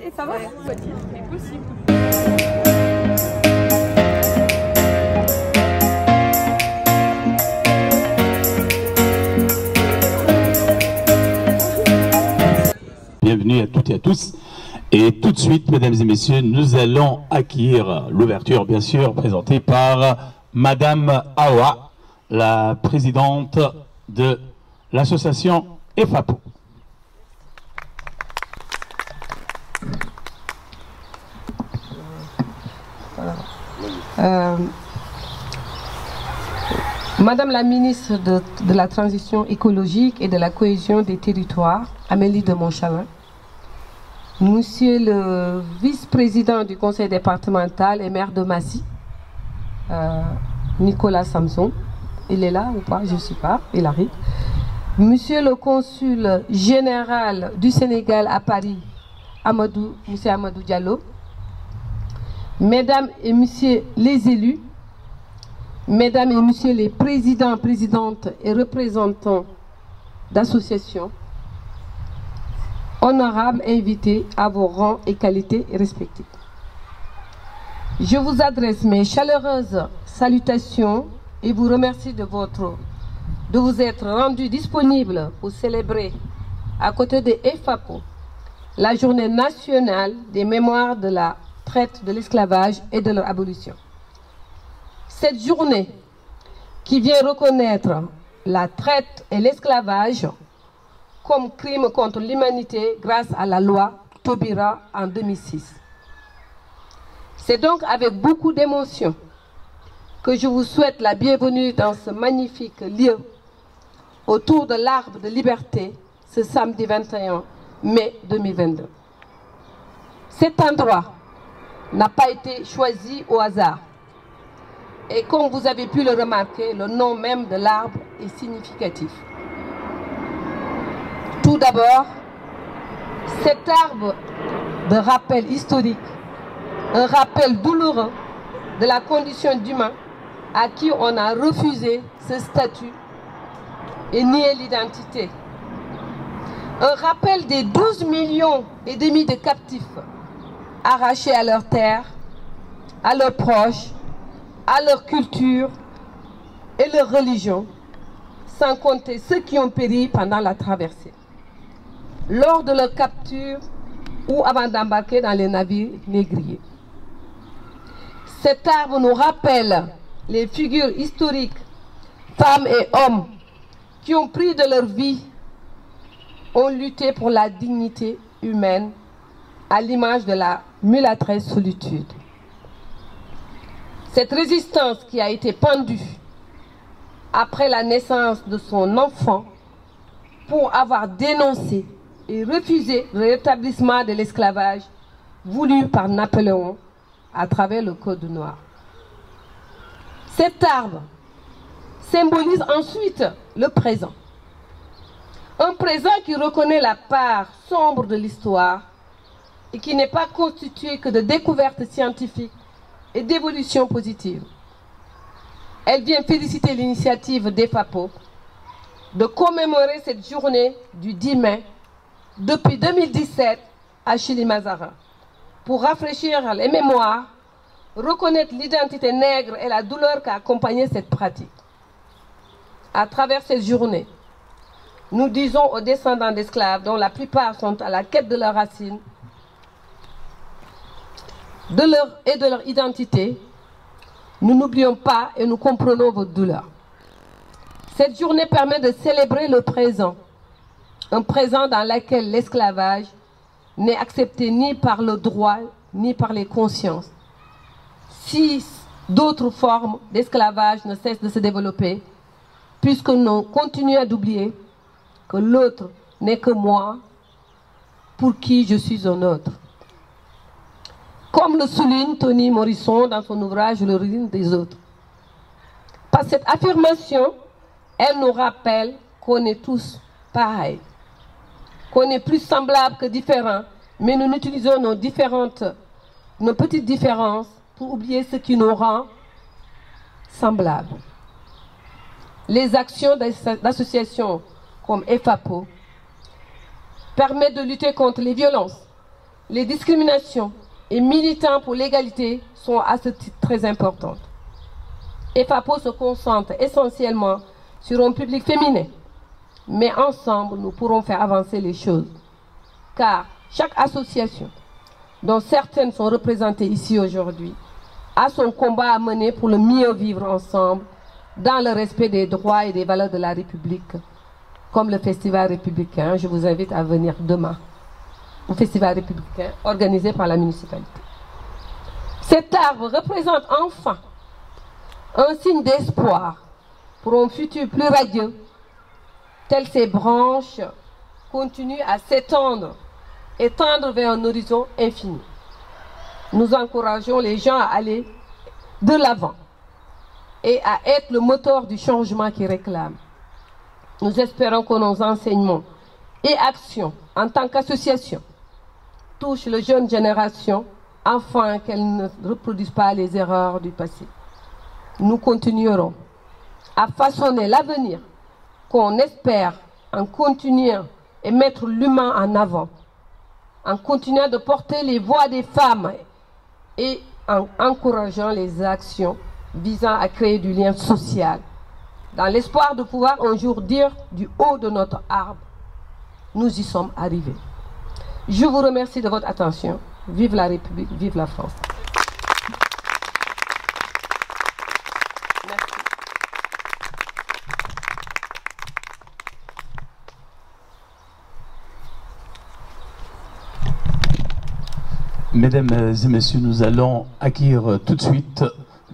Et ça va? C'est possible. Bienvenue à toutes et à tous. Et tout de suite, mesdames et messieurs, nous allons acquérir l'ouverture, bien sûr, présentée par Madame Awa, la présidente de l'association EFAPO. Madame la ministre de la Transition écologique et de la cohésion des territoires, Amélie de Montchalin, Monsieur le vice-président du conseil départemental et maire de Massy, Nicolas Samson, il est là ou pas? Je ne sais pas, il arrive. Monsieur le consul général du Sénégal à Paris, Monsieur Amadou Diallo, Mesdames et Messieurs les élus, Mesdames et Messieurs les présidents, présidentes et représentants d'associations, honorables invités à vos rangs et qualités respectives. Je vous adresse mes chaleureuses salutations et vous remercie de vous être rendu disponible pour célébrer à côté de EFAPO la journée nationale des mémoires de la traite, de l'esclavage et de leur abolition. Cette journée qui vient reconnaître la traite et l'esclavage comme crime contre l'humanité grâce à la loi Taubira en 2006. C'est donc avec beaucoup d'émotion que je vous souhaite la bienvenue dans ce magnifique lieu autour de l'arbre de liberté ce samedi 21 mai 2022. Cet endroit n'a pas été choisi au hasard. Et comme vous avez pu le remarquer, le nom même de l'arbre est significatif. Tout d'abord, cet arbre de rappel historique, un rappel douloureux de la condition d'humain à qui on a refusé ce statut et nié l'identité. Un rappel des 12 millions et demi de captifs arrachés à leur terre, à leurs proches, à leur culture et leur religion, sans compter ceux qui ont péri pendant la traversée, lors de leur capture ou avant d'embarquer dans les navires négriers. Cet arbre nous rappelle les figures historiques, femmes et hommes, qui ont pris de leur vie, ont lutté pour la dignité humaine, à l'image de la mulâtresse solitude. Cette résistance qui a été pendue après la naissance de son enfant pour avoir dénoncé et refusé le rétablissement de l'esclavage voulu par Napoléon à travers le Code noir. Cet arbre symbolise ensuite le présent. Un présent qui reconnaît la part sombre de l'histoire et qui n'est pas constitué que de découvertes scientifiques et d'évolution positive. Elle vient féliciter l'initiative d'EFAPO de commémorer cette journée du 10 mai depuis 2017 à Chili-Mazarin pour rafraîchir les mémoires, reconnaître l'identité nègre et la douleur qui a accompagné cette pratique. À travers cette journée, nous disons aux descendants d'esclaves, dont la plupart sont à la quête de leurs racines, de leur identité, nous n'oublions pas et nous comprenons votre douleur. Cette journée permet de célébrer le présent, un présent dans lequel l'esclavage n'est accepté ni par le droit ni par les consciences. Si d'autres formes d'esclavage ne cessent de se développer, puisque nous continuons d'oublier que l'autre n'est que moi, pour qui je suis un autre. Comme le souligne Toni Morrison dans son ouvrage L'origine des autres. Par cette affirmation, elle nous rappelle qu'on est tous pareils, qu'on est plus semblables que différents, mais nous utilisons nos petites différences pour oublier ce qui nous rend semblables. Les actions d'associations comme EFAPO permettent de lutter contre les violences, les discriminations et militants pour l'égalité sont à ce titre très importantes. FAPO se concentre essentiellement sur un public féminin, mais ensemble, nous pourrons faire avancer les choses. Car chaque association, dont certaines sont représentées ici aujourd'hui, a son combat à mener pour le mieux vivre ensemble dans le respect des droits et des valeurs de la République, comme le Festival républicain. Je vous invite à venir demain au Festival républicain organisé par la municipalité. Cet arbre représente enfin un signe d'espoir pour un futur plus radieux, tel ses branches continuent à s'étendre et tendre vers un horizon infini. Nous encourageons les gens à aller de l'avant et à être le moteur du changement qu'ils réclament. Nous espérons que nos enseignements et actions en tant qu'association touchent la jeune génération afin qu'elle ne reproduise pas les erreurs du passé. Nous continuerons à façonner l'avenir qu'on espère en continuant et mettre l'humain en avant, en continuant de porter les voix des femmes et en encourageant les actions visant à créer du lien social, dans l'espoir de pouvoir un jour dire du haut de notre arbre, nous y sommes arrivés. Je vous remercie de votre attention. Vive la République, vive la France. Merci. Mesdames et messieurs, nous allons accueillir tout de suite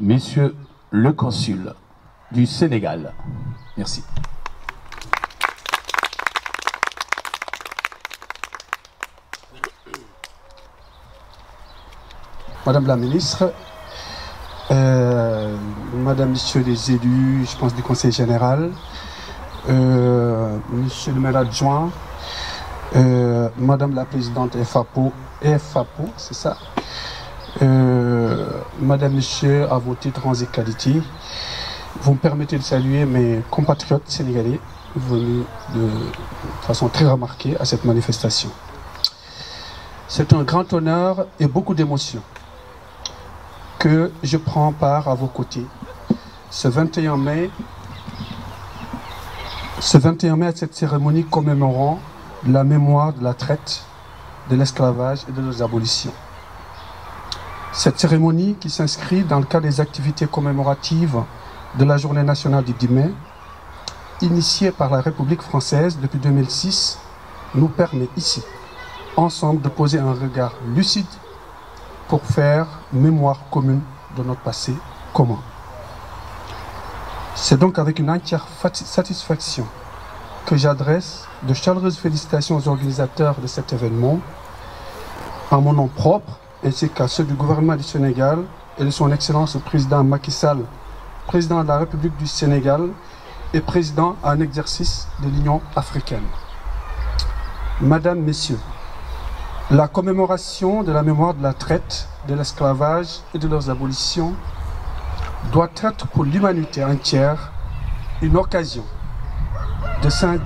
Monsieur le consul du Sénégal. Merci. Madame la ministre, Madame, Messieurs les élus, je pense du Conseil général, Monsieur le maire adjoint, Madame la présidente FAPO, c'est ça, Madame, Monsieur, à vos titres, rangs et qualités, vous me permettez de saluer mes compatriotes sénégalais venus de façon très remarquée à cette manifestation. C'est un grand honneur et beaucoup d'émotions que je prends part à vos côtés ce 21 mai à cette cérémonie commémorant la mémoire de la traite, de l'esclavage et de leurs abolitions. Cette cérémonie, qui s'inscrit dans le cadre des activités commémoratives de la Journée nationale du 10 mai, initiée par la République française depuis 2006, nous permet ici, ensemble, de poser un regard lucide pour faire mémoire commune de notre passé commun. C'est donc avec une entière satisfaction que j'adresse de chaleureuses félicitations aux organisateurs de cet événement, en mon nom propre, ainsi qu'à ceux du gouvernement du Sénégal et de son Excellence le Président Macky Sall, Président de la République du Sénégal et Président en exercice de l'Union africaine. Madame, Messieurs, la commémoration de la mémoire de la traite, de l'esclavage et de leurs abolitions doit être pour l'humanité entière une occasion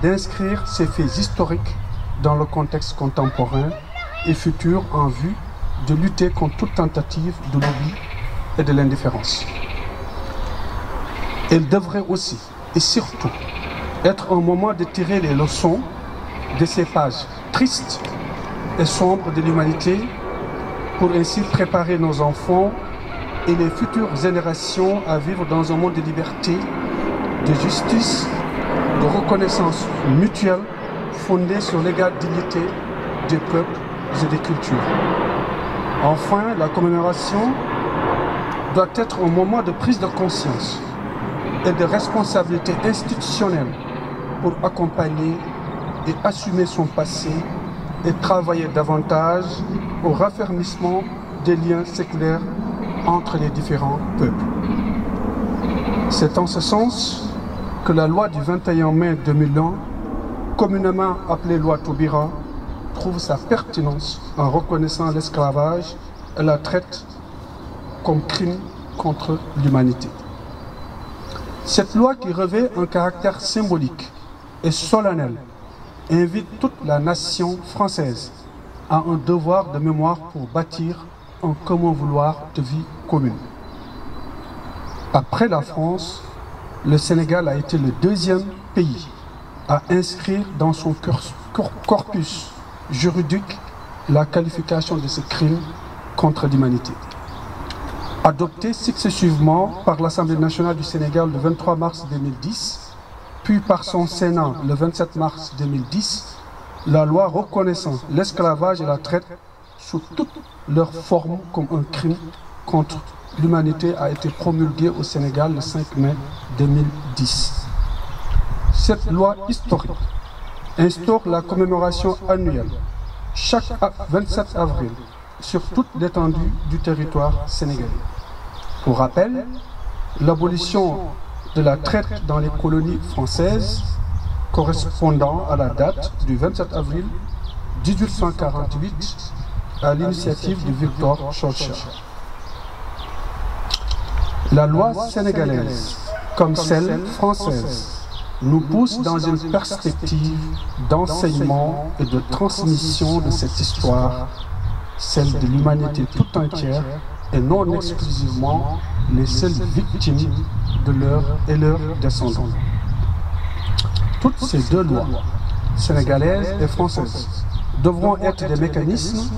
d'inscrire ces faits historiques dans le contexte contemporain et futur en vue de lutter contre toute tentative de l'oubli et de l'indifférence. Elle devrait aussi et surtout être un moment de tirer les leçons de ces pages tristes et sombres de l'humanité pour ainsi préparer nos enfants et les futures générations à vivre dans un monde de liberté, de justice, de reconnaissance mutuelle fondée sur l'égale dignité des peuples et des cultures. Enfin, la commémoration doit être un moment de prise de conscience et de responsabilité institutionnelle pour accompagner et assumer son passé et travailler davantage au raffermissement des liens séculaires entre les différents peuples. C'est en ce sens que la loi du 21 mai 2001, communément appelée loi Taubira, trouve sa pertinence en reconnaissant l'esclavage et la traite comme crime contre l'humanité. Cette loi, qui revêt un caractère symbolique et solennel, invite toute la nation française a un devoir de mémoire pour bâtir un commun vouloir de vie commune. Après la France, le Sénégal a été le deuxième pays à inscrire dans son corpus juridique la qualification de ce crime contre l'humanité. Adopté successivement par l'Assemblée nationale du Sénégal le 23 mars 2010, puis par son Sénat le 27 mars 2010, la loi reconnaissant l'esclavage et la traite sous toutes leurs formes comme un crime contre l'humanité a été promulguée au Sénégal le 5 mai 2010. Cette loi historique instaure la commémoration annuelle chaque 27 avril sur toute l'étendue du territoire sénégalais. Pour rappel, l'abolition de la traite dans les colonies françaises correspondant à la date du 27 avril 1848 à l'initiative de Victor Schœlcher. La loi sénégalaise, comme celle française, nous pousse dans une perspective d'enseignement et de transmission de cette histoire, celle de l'humanité tout entière et non exclusivement les seules victimes de leurs descendants. Toutes ces deux lois, sénégalaises et françaises, devront être des mécanismes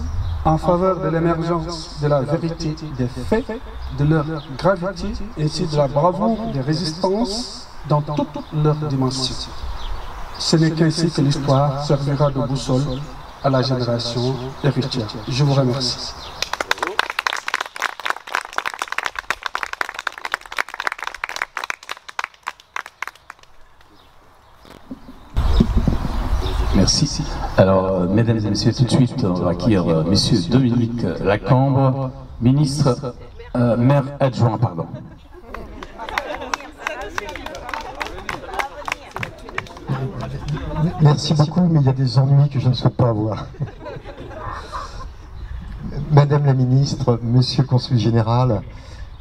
en faveur de l'émergence de la vérité des faits, de leur gravité ainsi de la bravoure des résistances dans toutes leurs dimensions. Ce n'est qu'ainsi que l'histoire servira de boussole à la génération héritière. Je vous remercie. Merci. Alors, mesdames et messieurs, tout de suite, on va accueillir monsieur Dominique Lacambre, ministre, maire adjoint, pardon. Merci beaucoup, mais il y a des ennuis que je ne souhaite pas avoir. Madame la ministre, monsieur le consul général,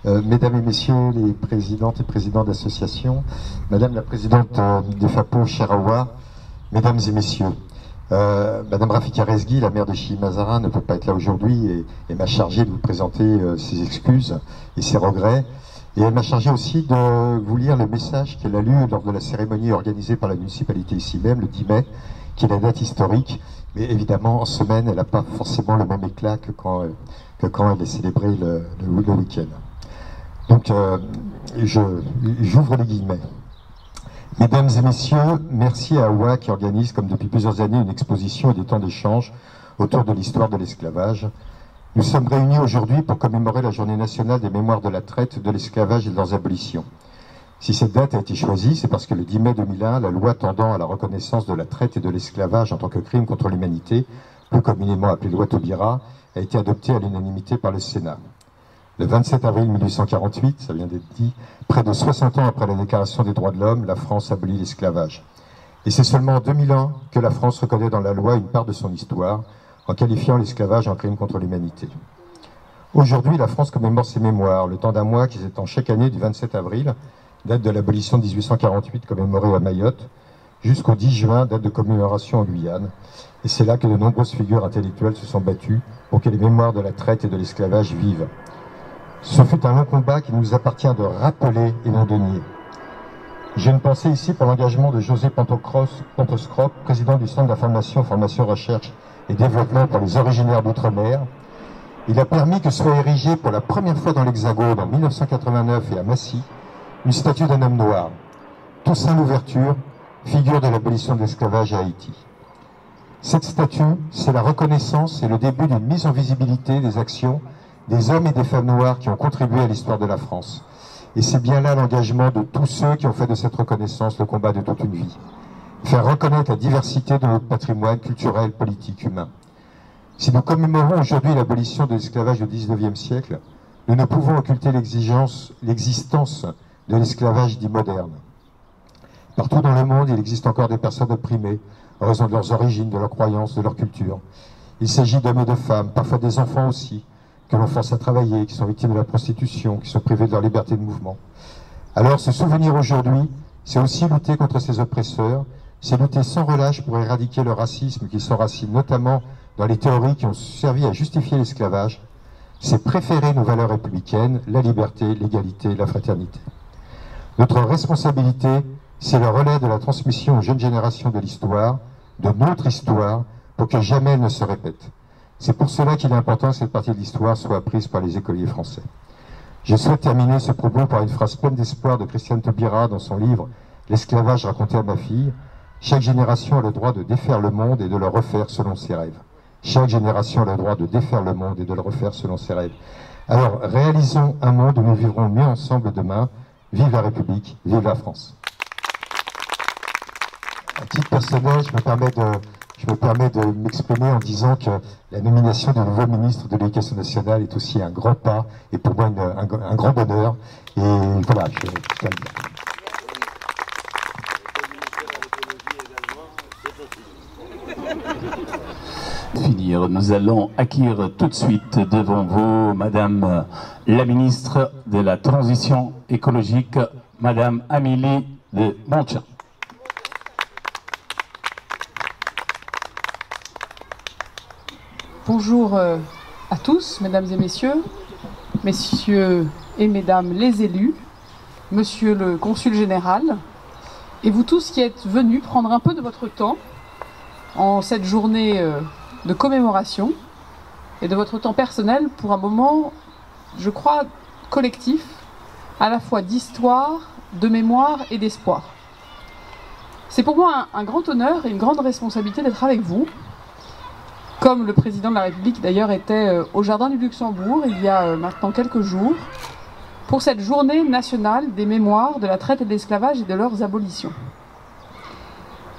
mesdames et messieurs les présidentes et présidents d'associations, madame la présidente de FAPO, chère Awa, mesdames et messieurs, madame Rafika Rezgui, la maire de Chimazara, ne peut pas être là aujourd'hui et m'a chargé de vous présenter ses excuses et ses regrets. Et elle m'a chargé aussi de vous lire le message qu'elle a lu lors de la cérémonie organisée par la municipalité ici même, le 10 mai, qui est la date historique. Mais évidemment, en semaine, elle n'a pas forcément le même éclat que quand elle est célébrée le week-end. Donc, j'ouvre les guillemets. Mesdames et messieurs, merci à Awa qui organise, comme depuis plusieurs années, une exposition et des temps d'échange autour de l'histoire de l'esclavage. Nous sommes réunis aujourd'hui pour commémorer la journée nationale des mémoires de la traite, de l'esclavage et de leurs abolitions. Si cette date a été choisie, c'est parce que le 10 mai 2001, la loi tendant à la reconnaissance de la traite et de l'esclavage en tant que crime contre l'humanité, plus communément appelée loi Taubira, a été adoptée à l'unanimité par le Sénat. Le 27 avril 1848, ça vient d'être dit, près de 60 ans après la Déclaration des droits de l'homme, la France abolit l'esclavage. Et c'est seulement en 2001 que la France reconnaît dans la loi une part de son histoire, en qualifiant l'esclavage en crime contre l'humanité. Aujourd'hui, la France commémore ses mémoires, le temps d'un mois qui s'étend chaque année du 27 avril, date de l'abolition de 1848 commémorée à Mayotte, jusqu'au 10 juin, date de commémoration en Guyane. Et c'est là que de nombreuses figures intellectuelles se sont battues pour que les mémoires de la traite et de l'esclavage vivent. Ce fut un long combat qu'il nous appartient de rappeler et non de nier. J'ai une pensée ici pour l'engagement de José Pontoscrop, président du Centre d'information, formation, recherche et développement pour les originaires d'outre-mer. Il a permis que soit érigée pour la première fois dans l'Hexagone en 1989 et à Massy, une statue d'un homme noir, Toussaint Louverture, figure de l'abolition de l'esclavage à Haïti. Cette statue, c'est la reconnaissance et le début d'une mise en visibilité des actions des hommes et des femmes noirs qui ont contribué à l'histoire de la France. Et c'est bien là l'engagement de tous ceux qui ont fait de cette reconnaissance le combat de toute une vie. Faire reconnaître la diversité de notre patrimoine culturel, politique, humain. Si nous commémorons aujourd'hui l'abolition de l'esclavage au XIXe siècle, nous ne pouvons occulter l'existence de l'esclavage dit moderne. Partout dans le monde, il existe encore des personnes opprimées, en raison de leurs origines, de leurs croyances, de leur culture. Il s'agit d'hommes et de femmes, parfois des enfants aussi, que l'on force à travailler, qui sont victimes de la prostitution, qui sont privés de leur liberté de mouvement. Alors, se souvenir aujourd'hui, c'est aussi lutter contre ces oppresseurs, c'est lutter sans relâche pour éradiquer le racisme qui s'enracine notamment dans les théories qui ont servi à justifier l'esclavage, c'est préférer nos valeurs républicaines, la liberté, l'égalité, la fraternité. Notre responsabilité, c'est le relais de la transmission aux jeunes générations de l'histoire, de notre histoire, pour que jamais elle ne se répète. C'est pour cela qu'il est important que cette partie de l'histoire soit apprise par les écoliers français. Je souhaite terminer ce propos par une phrase pleine d'espoir de Christiane Taubira dans son livre « L'esclavage raconté à ma fille ». Chaque génération a le droit de défaire le monde et de le refaire selon ses rêves. Chaque génération a le droit de défaire le monde et de le refaire selon ses rêves. Alors, réalisons un monde où nous vivrons mieux ensemble demain. Vive la République, vive la France. À titre personnel, je me permets de m'exprimer en disant que la nomination du nouveau ministre de l'Éducation nationale est aussi un grand pas et pour moi un grand bonheur. Et voilà, je tiens à le dire. Finir, nous allons acquérir tout de suite devant vous Madame la ministre de la Transition écologique, Madame Amélie de Montchalin. Bonjour à tous, mesdames et messieurs, messieurs et mesdames les élus, monsieur le consul général, et vous tous qui êtes venus prendre un peu de votre temps en cette journée de commémoration et de votre temps personnel pour un moment, je crois, collectif, à la fois d'histoire, de mémoire et d'espoir. C'est pour moi un grand honneur et une grande responsabilité d'être avec vous, comme le président de la République d'ailleurs était au Jardin du Luxembourg il y a maintenant quelques jours, pour cette journée nationale des mémoires de la traite et de l'esclavage et de leurs abolitions.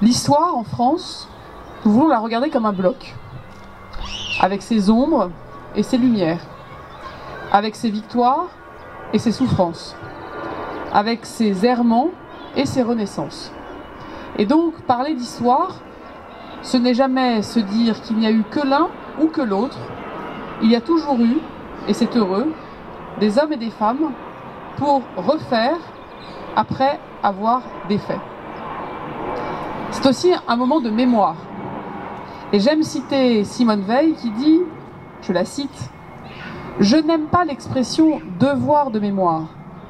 L'histoire en France, nous voulons la regarder comme un bloc, avec ses ombres et ses lumières, avec ses victoires et ses souffrances, avec ses errements et ses renaissances. Et donc, parler d'histoire, ce n'est jamais se dire qu'il n'y a eu que l'un ou que l'autre. Il y a toujours eu, et c'est heureux, des hommes et des femmes pour refaire après avoir défait. C'est aussi un moment de mémoire. Et j'aime citer Simone Veil qui dit, je la cite, « Je n'aime pas l'expression « devoir de mémoire ».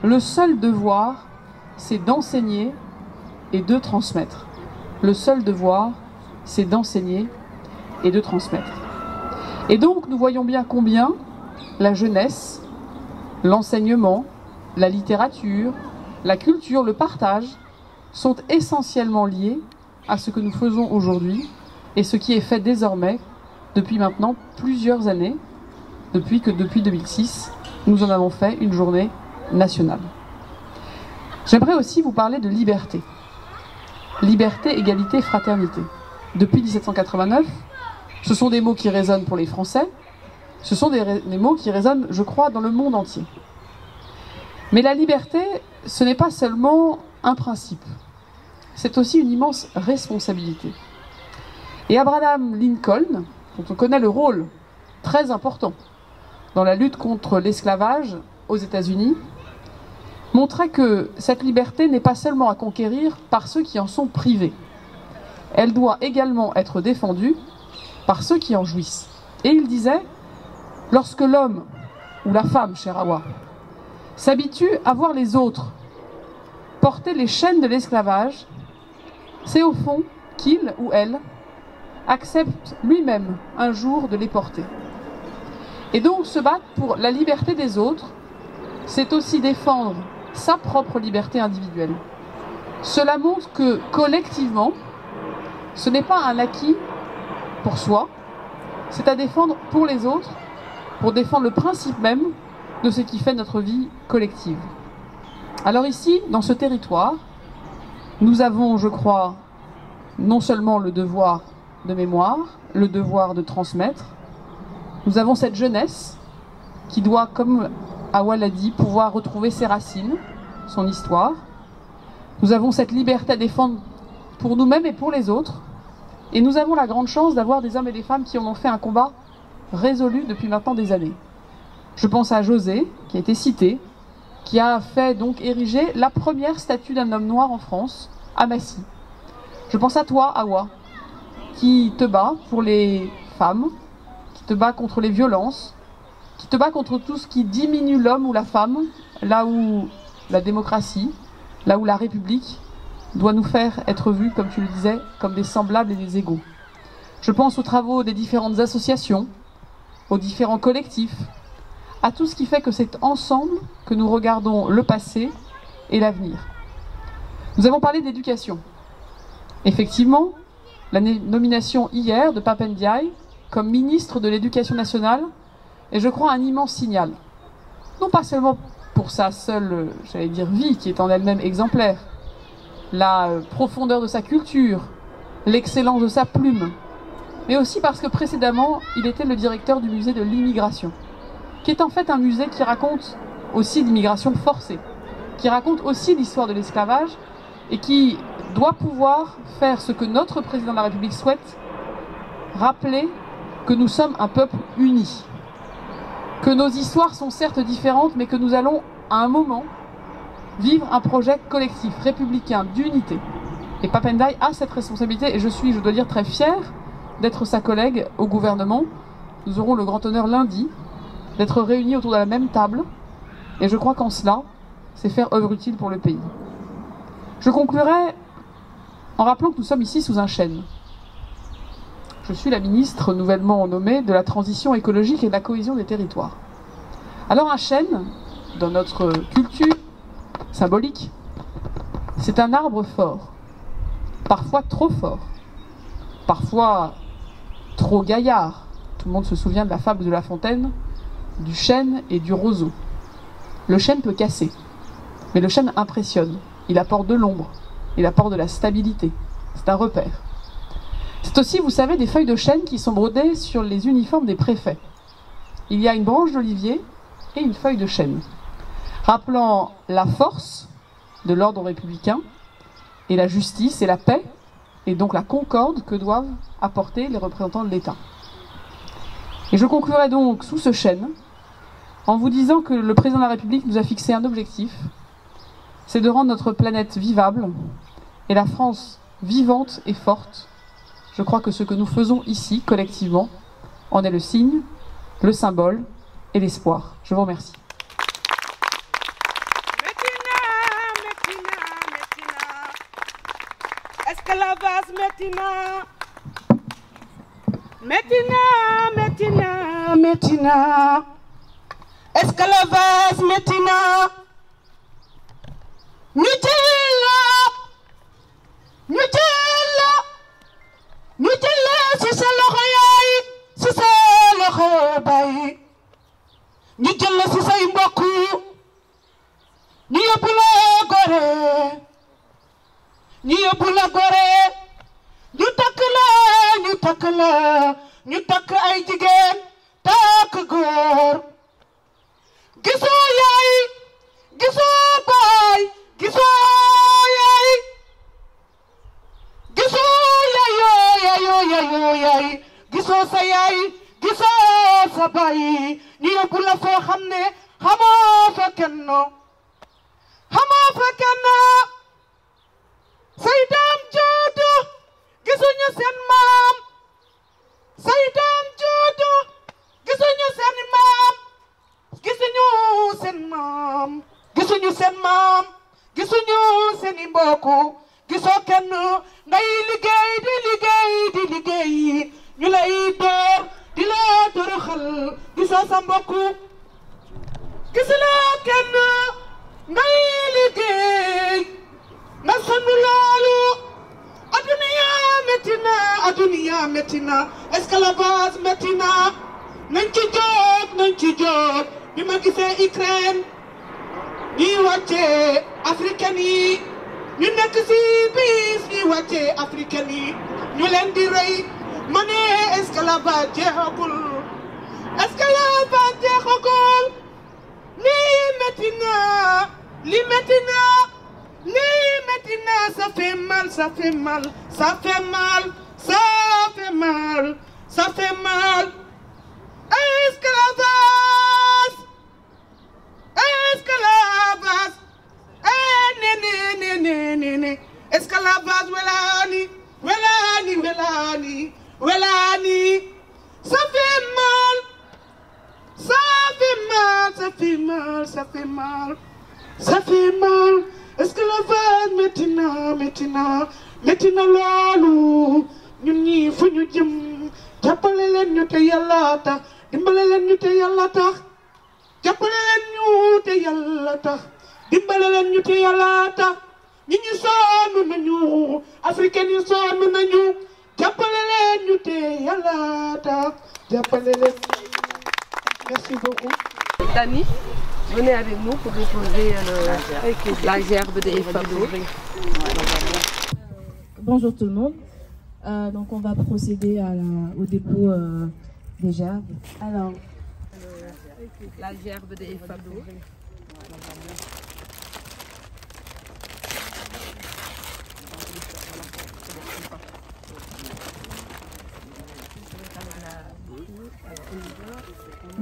Le seul devoir, c'est d'enseigner et de transmettre. Le seul devoir, c'est d'enseigner et de transmettre. » Et donc, nous voyons bien combien la jeunesse, l'enseignement, la littérature, la culture, le partage sont essentiellement liés à ce que nous faisons aujourd'hui et ce qui est fait désormais depuis maintenant plusieurs années, depuis 2006, nous en avons fait une journée nationale. J'aimerais aussi vous parler de liberté. Liberté, égalité, fraternité. Depuis 1789, ce sont des mots qui résonnent pour les Français, ce sont des mots qui résonnent, je crois, dans le monde entier. Mais la liberté, ce n'est pas seulement un principe, c'est aussi une immense responsabilité. Et Abraham Lincoln, dont on connaît le rôle très important dans la lutte contre l'esclavage aux États-Unis, montrait que cette liberté n'est pas seulement à conquérir par ceux qui en sont privés. Elle doit également être défendue par ceux qui en jouissent. Et il disait, lorsque l'homme, ou la femme, cher Awa, s'habitue à voir les autres porter les chaînes de l'esclavage, c'est au fond qu'il ou elle accepte lui-même un jour de les porter. Et donc se battre pour la liberté des autres, c'est aussi défendre sa propre liberté individuelle. Cela montre que collectivement, ce n'est pas un acquis pour soi, c'est à défendre pour les autres, pour défendre le principe même de ce qui fait notre vie collective. Alors ici, dans ce territoire, nous avons, je crois, non seulement le devoir de mémoire, le devoir de transmettre, nous avons cette jeunesse qui doit, comme Awa l'a dit, pouvoir retrouver ses racines, son histoire. Nous avons cette liberté à défendre pour nous-mêmes et pour les autres. Et nous avons la grande chance d'avoir des hommes et des femmes qui en ont fait un combat résolu depuis maintenant des années. Je pense à José, qui a été cité, qui a fait donc ériger la première statue d'un homme noir en France, à Massy. Je pense à toi, Awa, qui te bats pour les femmes, te bats contre les violences, qui te bats contre tout ce qui diminue l'homme ou la femme, là où la démocratie, là où la République doit nous faire être vus, comme tu le disais, comme des semblables et des égaux. Je pense aux travaux des différentes associations, aux différents collectifs, à tout ce qui fait que c'est ensemble que nous regardons le passé et l'avenir. Nous avons parlé d'éducation. Effectivement, la nomination hier de Pape Ndiaye comme ministre de l'Éducation nationale est, je crois, un immense signal. Non pas seulement pour sa seule, j'allais dire, vie, qui est en elle-même exemplaire, la profondeur de sa culture, l'excellence de sa plume, mais aussi parce que précédemment, il était le directeur du musée de l'immigration, qui est en fait un musée qui raconte aussi l'immigration forcée, qui raconte aussi l'histoire de l'esclavage et qui doit pouvoir faire ce que notre président de la République souhaite, rappeler que nous sommes un peuple uni, que nos histoires sont certes différentes, mais que nous allons, à un moment, vivre un projet collectif, républicain, d'unité. Et Pape Ndiaye a cette responsabilité, et je suis, je dois dire, très fière d'être sa collègue au gouvernement. Nous aurons le grand honneur lundi d'être réunis autour de la même table, et je crois qu'en cela, c'est faire œuvre utile pour le pays. Je conclurai en rappelant que nous sommes ici sous un chêne. Je suis la ministre nouvellement nommée de la transition écologique et de la cohésion des territoires. Alors un chêne, dans notre culture symbolique, c'est un arbre fort, parfois trop fort, parfois trop gaillard. Tout le monde se souvient de la fable de La Fontaine, du chêne et du roseau. Le chêne peut casser, mais le chêne impressionne. Il apporte de l'ombre, il apporte de la stabilité. C'est un repère. C'est aussi, vous savez, des feuilles de chêne qui sont brodées sur les uniformes des préfets. Il y a une branche d'olivier et une feuille de chêne, rappelant la force de l'ordre républicain et la justice et la paix, et donc la concorde que doivent apporter les représentants de l'État. Et je conclurai donc sous ce chêne en vous disant que le président de la République nous a fixé un objectif, c'est de rendre notre planète vivable et la France vivante et forte. Je crois que ce que nous faisons ici, collectivement, en est le signe, le symbole et l'espoir. Je vous remercie. Esclavage Métina. Esclavage Métina. ñu jël ci sa loxo yaay ci sa loxo baay ñu jël ci say mbokk ñu yóbbu la Gorée ñu takk la ñu takk ay jigéen takk góor gisoo yaay gisoo baay gisoo yaay gisoo sa yaay gisoo sa baay ñu yóbbu la foo xam ne xamoo fa kenn say doom joodu gisuñu seen maam say doom joodu gisuñu seen maam gisuñu seen mbokk gisoo kenn ngay liggéey di liggéey ñu lay door di la toroxal gisoo sa mbokk gisuloo kenn ngay liggéey nga sonn loolu adduniya métti na esclavage métti na nañ ci jóg bi ma gisee Ukraine ñuy wàccee africain yi ñu nekk ci bis ñuy wàccee africain yi ñu leen di rey ma ne esclavage jeexagul lii métti na ça fait mal esclavage welani ça fait mal ça fait mal, ça fait mal. Ça fait mal. Esclavage maintenant, loolu ñun ñii fu ñu jëm jàppale leen ñu te yàlla tax dimbale leen ñu te yàlla tax jàppale leen ñu te yàlla tax dimbale leen ñu te yàlla tax ñi ñu sonn nañu africain yi sonn nañu jàppale leen ñu te yàlla tax jàppale leen. Merci beaucoup. Dani, venez avec nous pour déposer la gerbe des FABO. Bonjour tout le monde. Donc on va procéder au dépôt des gerbes. Alors, la gerbe des FABO.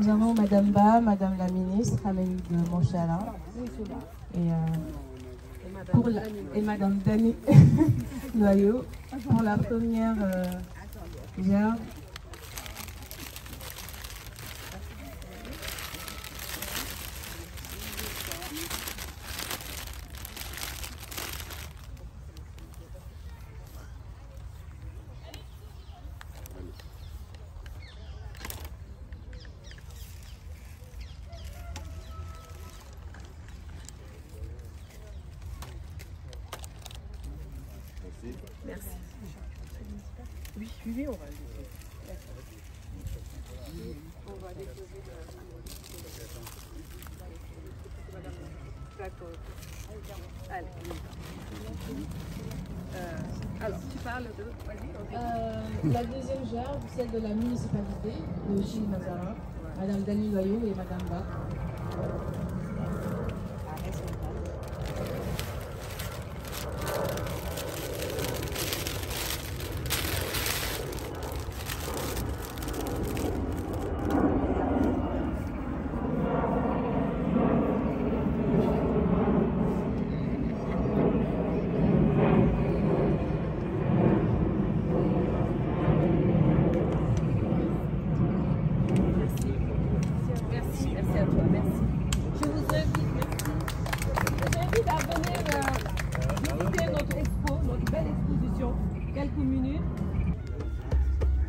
nous avons Madame Ba, Madame la ministre, Amélie de Monchala, et Madame Dani Noyau pour la première gerbe. Merci. Oui, on va le déposer. On va déposer D'accord. Allez. Alors, tu parles de... La deuxième gerbe, celle de la municipalité de Chili Mazarin, Madame Dani Noyau et Madame Ba.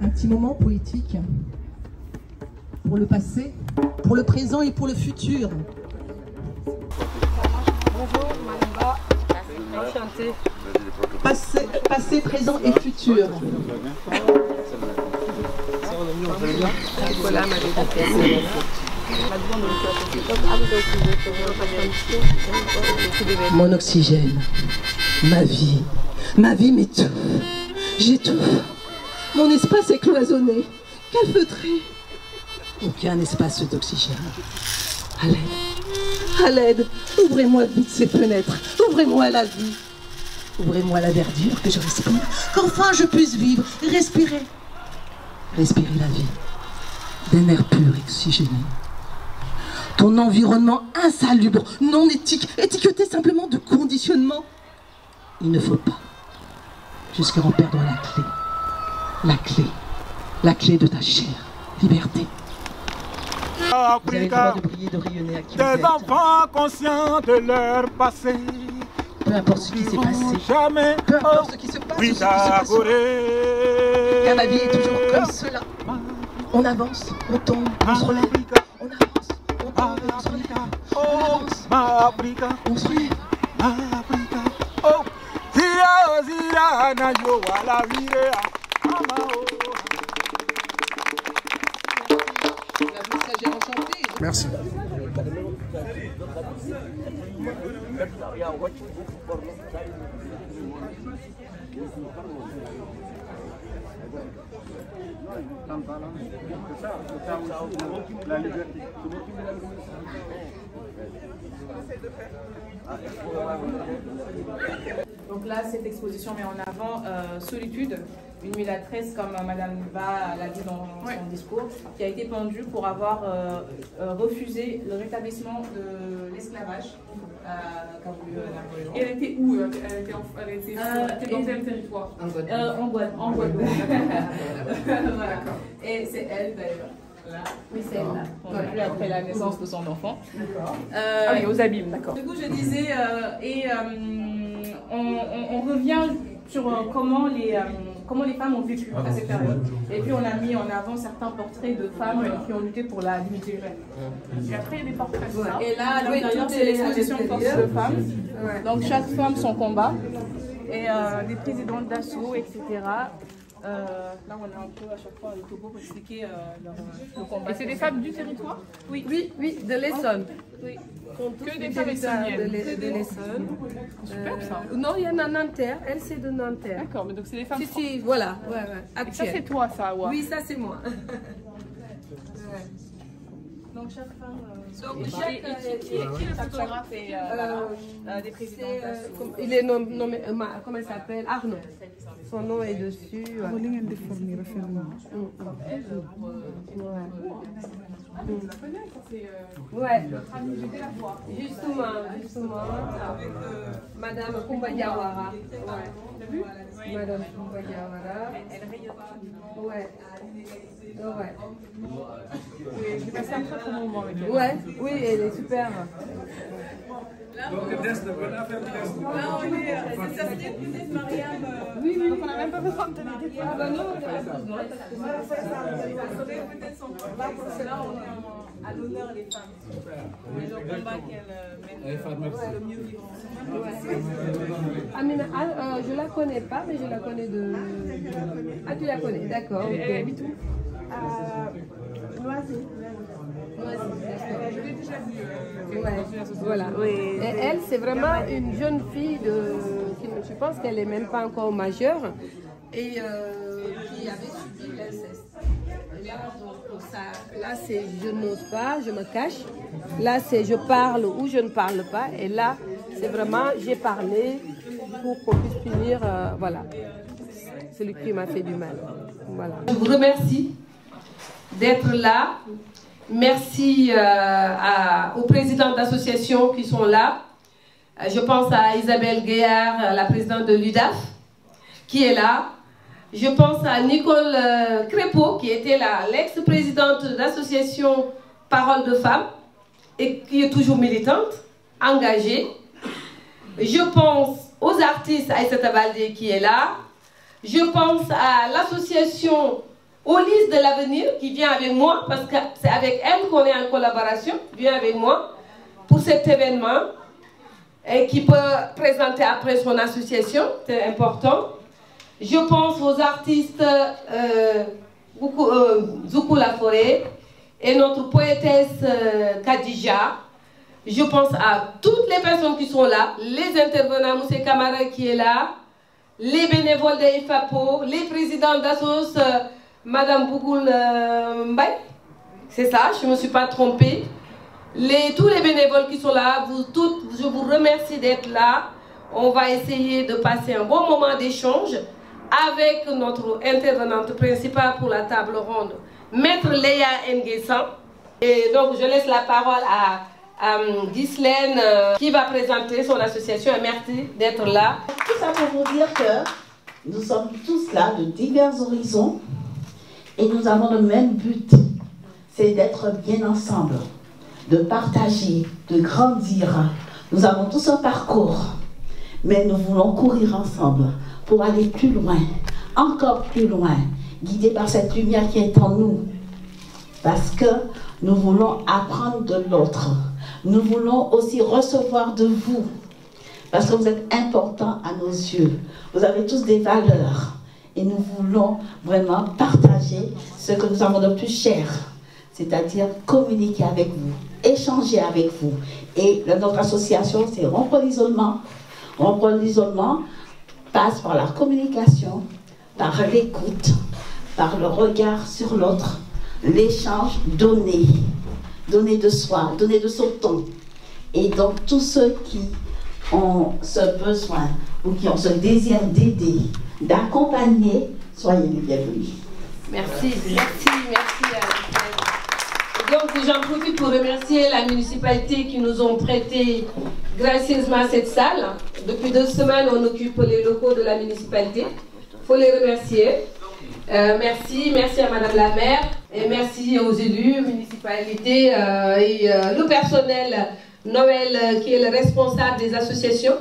Un petit moment poétique pour le passé, pour le présent et pour le futur. Bonjour, Madame Ba. Enchantée. Passé, présent et futur. Nicolas m'avait dit Mon oxygène, ma vie m'étouffe. J'étouffe. Mon espace est cloisonné, calfeutré. Aucun espace d'oxygène. À l'aide, ouvrez-moi vite ces fenêtres, ouvrez-moi la vie. Ouvrez-moi la verdure que je respire, qu'enfin je puisse vivre et respirer. Respirer la vie d'un air pur et oxygéné. Ton environnement insalubre, non éthique, étiqueté simplement de conditionnement. Il ne faut pas, jusqu'à en perdre la clé de ta chère liberté. Vous avez le droit de briller, de rayonner à qui vous êtes. Des enfants conscients de leur passé. Peu importe ce qui s'est passé, peu importe ce qui se passe ou ce qui se passera. Car la vie est toujours comme cela. On avance, on tombe, on se relève. On avance, on tombe, on se relève. On avance, on se relève. Merci. Donc là, cette exposition met en avant Solitude, une mulâtresse, comme Madame Ba l'a dit dans son discours, qui a été pendue pour avoir refusé le rétablissement de l'esclavage qu'a voulu Napoléon. Et elle était où? Elle était dans quel territoire? En Guadeloupe. Voilà. Et c'est elle d'ailleurs Oui, c'est là. Après la naissance de son enfant. D'accord. Ah oui, aux abîmes, d'accord. Du coup, je disais, on revient sur comment les femmes ont vécu à cette période. Et puis on a mis en avant certains portraits de femmes qui ont lutté pour la dignité humaine. Et après, il y a des portraits, c'est ça? Et là, à l'intérieur, c'est l'exposition force de femmes. Donc chaque femme son combat. Et des présidentes d'assaut, etc. Là, on a un peu à chaque fois le topo pour expliquer le combat. Et c'est des femmes du territoire? Oui, de l'Essonne. Oui. Que des femmes essonniennes. De l'Essonne. Super ça. Non, il y en a Nanterre. Elle, c'est de Nanterre. D'accord, mais donc c'est des femmes. Si, voilà. Ouais. Et ça, c'est toi, ça, ouais. Oui, ça, c'est moi. Donc chaque femme. Qui est le photographe des présidents il est nommé, comment il s'appelle? Arnaud. Son nom est dessus. Ouais. Justement, avec Madame Koumba Diawara. Ouais. Madame Koumba Diawara. Ouais. J'ai passé un très bon moment avec elle. Ouais, oui, elle est super. Là, on est, c'est ça, c'était une petite Mariam. Oui, donc on n'a même pas besoin de tenir des fois. Ah bah non, là, on est à l'honneur des femmes. Et le combat qu'elles mènent, c'est le mieux vivre. Amina, je la connais pas, mais je la connais de... Ah, tu la connais, d'accord. Elle habite où? Noisy. Je l'ai déjà vue. Voilà. Et elle, c'est vraiment une jeune fille qui, je pense qu'elle n'est même pas encore majeure et qui avait subi l'inceste. Là, c'est je n'ose pas, je me cache. Là, c'est je parle ou je ne parle pas. Et là, c'est vraiment j'ai parlé pour qu'on puisse punir, voilà, celui qui m'a fait du mal. Voilà. Je vous remercie d'être là. Merci aux présidents d'associations qui sont là. Je pense à Isabelle Guéard, la présidente de l'UDAF, qui est là. Je pense à Nicole Crépeau, qui était l'ex-présidente d'association Parole de Femmes et qui est toujours militante, engagée. Je pense aux artistes, Aïssata Baldé qui est là. Je pense à l'association Olise de l'avenir qui vient avec moi, parce que c'est avec elle qu'on est en collaboration, vient avec moi pour cet événement et qui peut présenter après son association, c'est important. Je pense aux artistes Zoukou Laforêt et notre poétesse Khadija. Je pense à toutes les personnes qui sont là, les intervenants, M. Kamara qui est là, les bénévoles de IFAPO, les présidents d'Assos, Madame Bougoul Mbaye, c'est ça, je ne me suis pas trompée. Tous les bénévoles qui sont là, vous toutes, je vous remercie d'être là. On va essayer de passer un bon moment d'échange avec notre intervenante principale pour la table ronde, Maître Léa Nguessan. Et donc, je laisse la parole à Ghislaine qui va présenter son association. Et merci d'être là. Tout ça pour vous dire que nous sommes tous là de divers horizons et nous avons le même but, c'est d'être bien ensemble, de partager, de grandir. Nous avons tous un parcours, mais nous voulons courir ensemble pour aller plus loin, encore plus loin, guidés par cette lumière qui est en nous. Parce que nous voulons apprendre de l'autre. Nous voulons aussi recevoir de vous. Parce que vous êtes importants à nos yeux. Vous avez tous des valeurs. Et nous voulons vraiment partager ce que nous avons de plus cher. C'est-à-dire communiquer avec vous, échanger avec vous. Et notre association, c'est Rompre l'isolement. Rompre l'isolement passe par la communication, par l'écoute, par le regard sur l'autre, l'échange donné de soi, donner de son temps. Et donc tous ceux qui ont ce besoin ou qui ont ce désir d'aider, d'accompagner, soyez les bienvenus. Merci. Donc j'en profite pour remercier la municipalité qui nous ont prêté gracieusement cette salle. Depuis 2 semaines, on occupe les locaux de la municipalité. Il faut les remercier. Merci à Madame la maire et merci aux élus, municipalités et le personnel Noël qui est le responsable des associations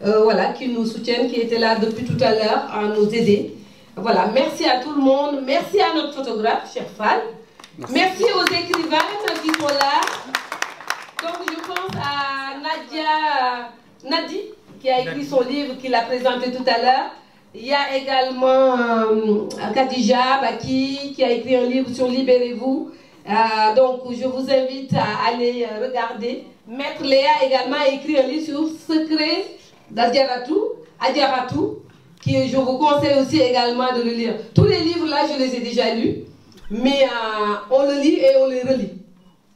voilà, qui nous soutiennent, qui était là depuis tout à l'heure à nous aider. Voilà, merci à tout le monde, merci à notre photographe, cher Fall. Merci aux écrivains qui sont là. Donc je pense à Nadi, qui a écrit son livre, qui l'a présenté tout à l'heure. Il y a également Khadija Baki, qui a écrit un livre sur Libérez-vous. Donc je vous invite à aller regarder. Maître Léa également a écrit un livre sur Secret d'Adiaratou, qui je vous conseille aussi également de le lire. Tous les livres là, je les ai déjà lus, mais on le lit et on les relit.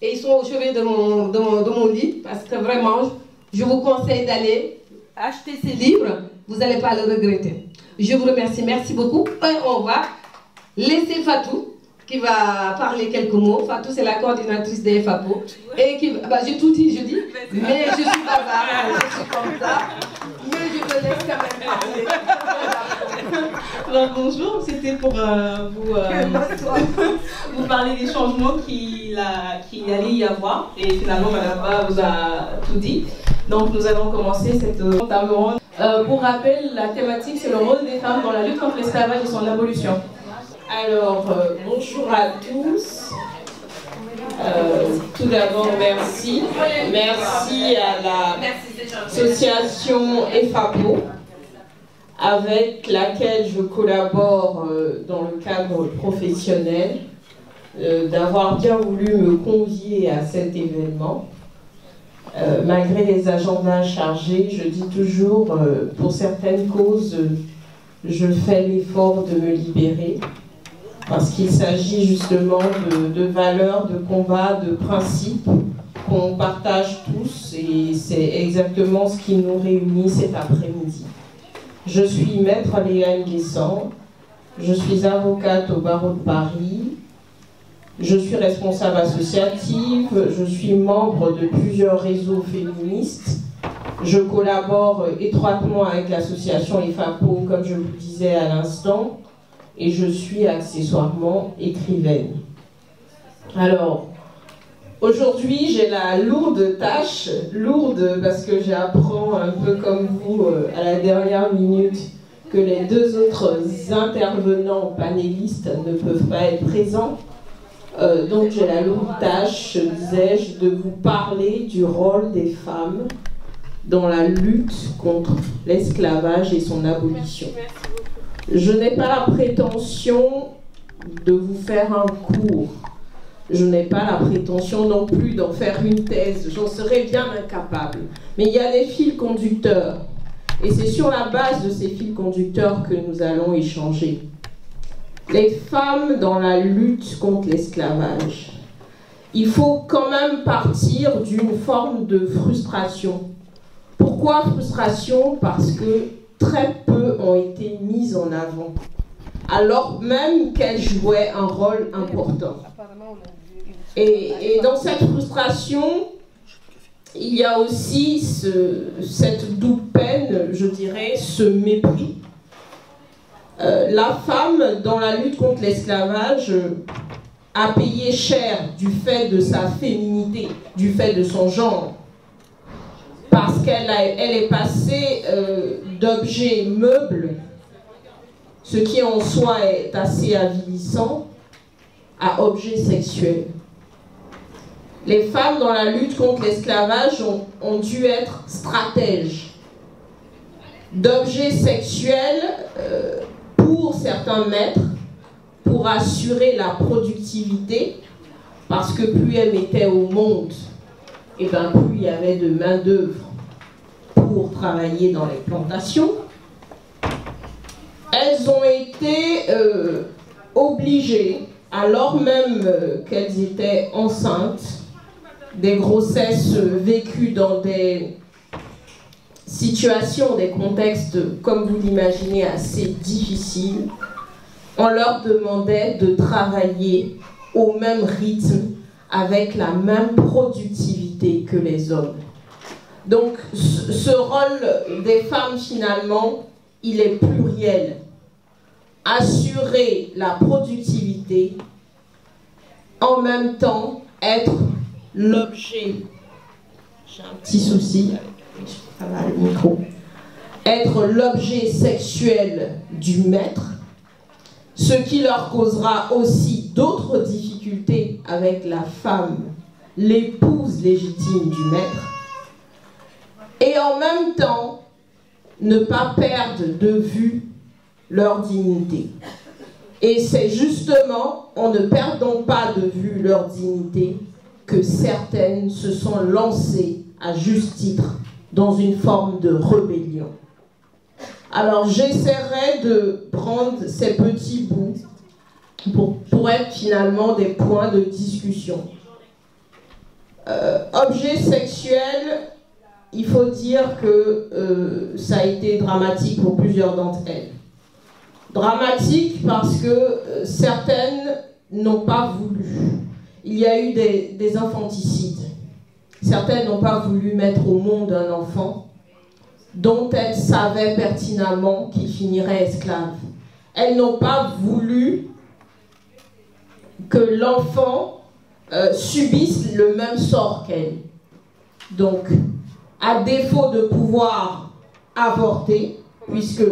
Et ils sont au chevet de mon lit, parce que vraiment, je vous conseille d'aller acheter ces livres, vous n'allez pas le regretter. Je vous remercie, merci beaucoup. Et on va laisser Fatou, qui va parler quelques mots. Fatou, c'est la coordinatrice des FAPO. Et qui, j'ai tout dit, je dis, mais je suis bavarde, je suis comme ça. Mais je me laisse quand même parler. Alors, bonjour, c'était pour vous parler des changements qu'il allait y avoir. Et finalement, Madame Ba vous a tout dit. Donc, nous allons commencer cette table ronde. Pour rappel, la thématique, c'est le rôle des femmes dans la lutte contre l'esclavage et son abolition. Alors, bonjour à tous. Tout d'abord, merci. Merci à l'association FAPO, avec laquelle je collabore dans le cadre professionnel, d'avoir bien voulu me convier à cet événement. Malgré les agendas chargés, je dis toujours, pour certaines causes, je fais l'effort de me libérer. Parce qu'il s'agit justement de valeurs, de combats, de principes qu'on partage tous et c'est exactement ce qui nous réunit cet après-midi. Je suis maître Léa Nguessan, je suis avocate au barreau de Paris, je suis responsable associative, je suis membre de plusieurs réseaux féministes, je collabore étroitement avec l'association FAPO, comme je vous le disais à l'instant, et je suis accessoirement écrivaine. Alors, aujourd'hui, j'ai la lourde tâche, lourde parce que j'apprends un peu comme vous à la dernière minute que les deux autres intervenants panélistes ne peuvent pas être présents. Donc j'ai la lourde tâche, disais-je, de vous parler du rôle des femmes dans la lutte contre l'esclavage et son abolition. Je n'ai pas la prétention de vous faire un cours. Je n'ai pas la prétention non plus d'en faire une thèse. J'en serais bien incapable. Mais il y a des fils conducteurs. Et c'est sur la base de ces fils conducteurs que nous allons échanger. Les femmes dans la lutte contre l'esclavage. Il faut quand même partir d'une forme de frustration. Pourquoi frustration? Parce que très peu ont été mises en avant, alors même qu'elles jouaient un rôle important. Et dans cette frustration, il y a aussi cette double peine, je dirais, ce mépris. La femme, dans la lutte contre l'esclavage, a payé cher du fait de sa féminité, du fait de son genre. Parce qu'elle est passée d'objet meuble, ce qui en soi est assez avilissant, à objet sexuel. Les femmes dans la lutte contre l'esclavage ont dû être stratèges. D'objets sexuels pour certains maîtres, pour assurer la productivité, parce que plus elles mettaient au monde, et bien plus il y avait de main-d'œuvre pour travailler dans les plantations. Elles ont été obligées, alors même qu'elles étaient enceintes, des grossesses vécues dans des situations, des contextes, comme vous l'imaginez, assez difficiles, on leur demandait de travailler au même rythme, avec la même productivité que les hommes. Donc ce rôle des femmes, finalement, il est pluriel. assurer la productivité, en même temps être l'objet, j'ai un petit souci avec le micro, être l'objet sexuel du maître, ce qui leur causera aussi d'autres difficultés avec la femme, l'épouse légitime du maître, et en même temps ne pas perdre de vue leur dignité. Et c'est justement en ne perdant pas de vue leur dignité que certaines se sont lancées à juste titre dans une forme de rébellion. Alors j'essaierai de prendre ces petits bouts pour être finalement des points de discussion. Objet sexuel, il faut dire que ça a été dramatique pour plusieurs d'entre elles. Dramatique parce que certaines n'ont pas voulu. Il y a eu des infanticides. Certaines n'ont pas voulu mettre au monde un enfant dont elles savaient pertinemment qu'il finirait esclave. Elles n'ont pas voulu que l'enfant subisse le même sort qu'elles. Donc, à défaut de pouvoir avorter, puisque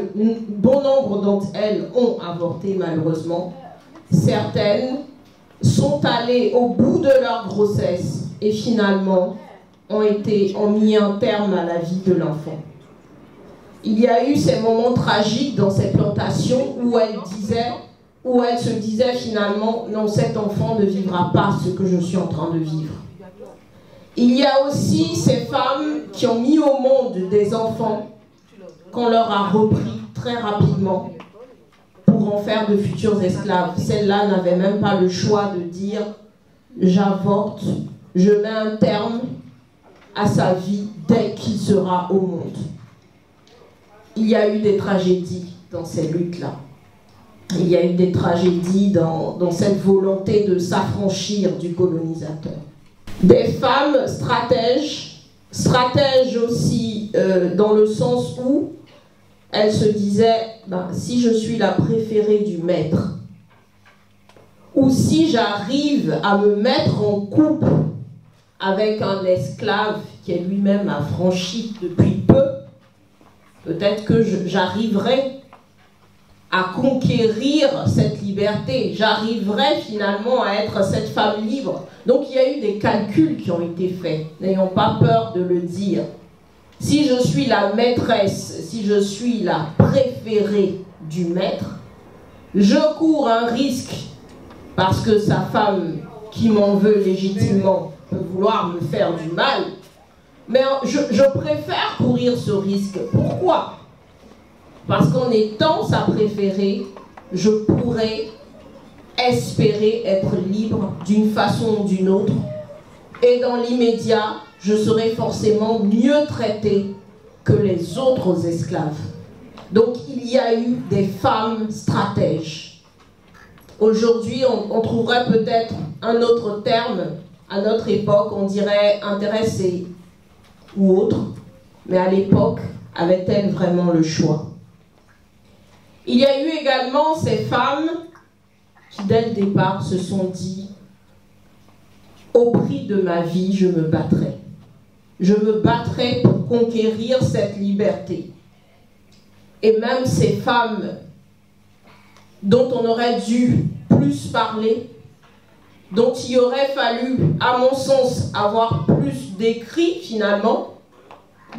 bon nombre d'entre elles ont avorté malheureusement, certaines sont allées au bout de leur grossesse et finalement ont mis un terme à la vie de l'enfant. Il y a eu ces moments tragiques dans ces plantations où elles se disaient finalement non, cet enfant ne vivra pas ce que je suis en train de vivre. Il y a aussi ces femmes qui ont mis au monde des enfants qu'on leur a repris très rapidement pour en faire de futurs esclaves. Celles-là n'avaient même pas le choix de dire j'avorte, je mets un terme à sa vie dès qu'il sera au monde. Il y a eu des tragédies dans ces luttes-là. Il y a eu des tragédies dans cette volonté de s'affranchir du colonisateur. Des femmes stratèges aussi dans le sens où elles se disaient si je suis la préférée du maître, ou si j'arrive à me mettre en couple avec un esclave qui est lui-même affranchi depuis peu, peut-être que j'arriverai à conquérir cette liberté, j'arriverai finalement à être cette femme libre. Donc il y a eu des calculs qui ont été faits, n'ayons pas peur de le dire. Si je suis la maîtresse, si je suis la préférée du maître, je cours un risque, parce que sa femme qui m'en veut légitimement peut vouloir me faire du mal, mais je préfère courir ce risque. Pourquoi ? Parce qu'en étant sa préférée, je pourrais espérer être libre d'une façon ou d'une autre. Et dans l'immédiat, je serai forcément mieux traitée que les autres esclaves. Donc il y a eu des femmes stratèges. Aujourd'hui, on trouverait peut-être un autre terme. À notre époque, on dirait intéressée ou autre. Mais à l'époque, avait-elle vraiment le choix ? Il y a eu également ces femmes qui, dès le départ, se sont dit « Au prix de ma vie, je me battrai. Je me battrai pour conquérir cette liberté. » Et même ces femmes dont on aurait dû plus parler, dont il aurait fallu, à mon sens, avoir plus d'écrits finalement,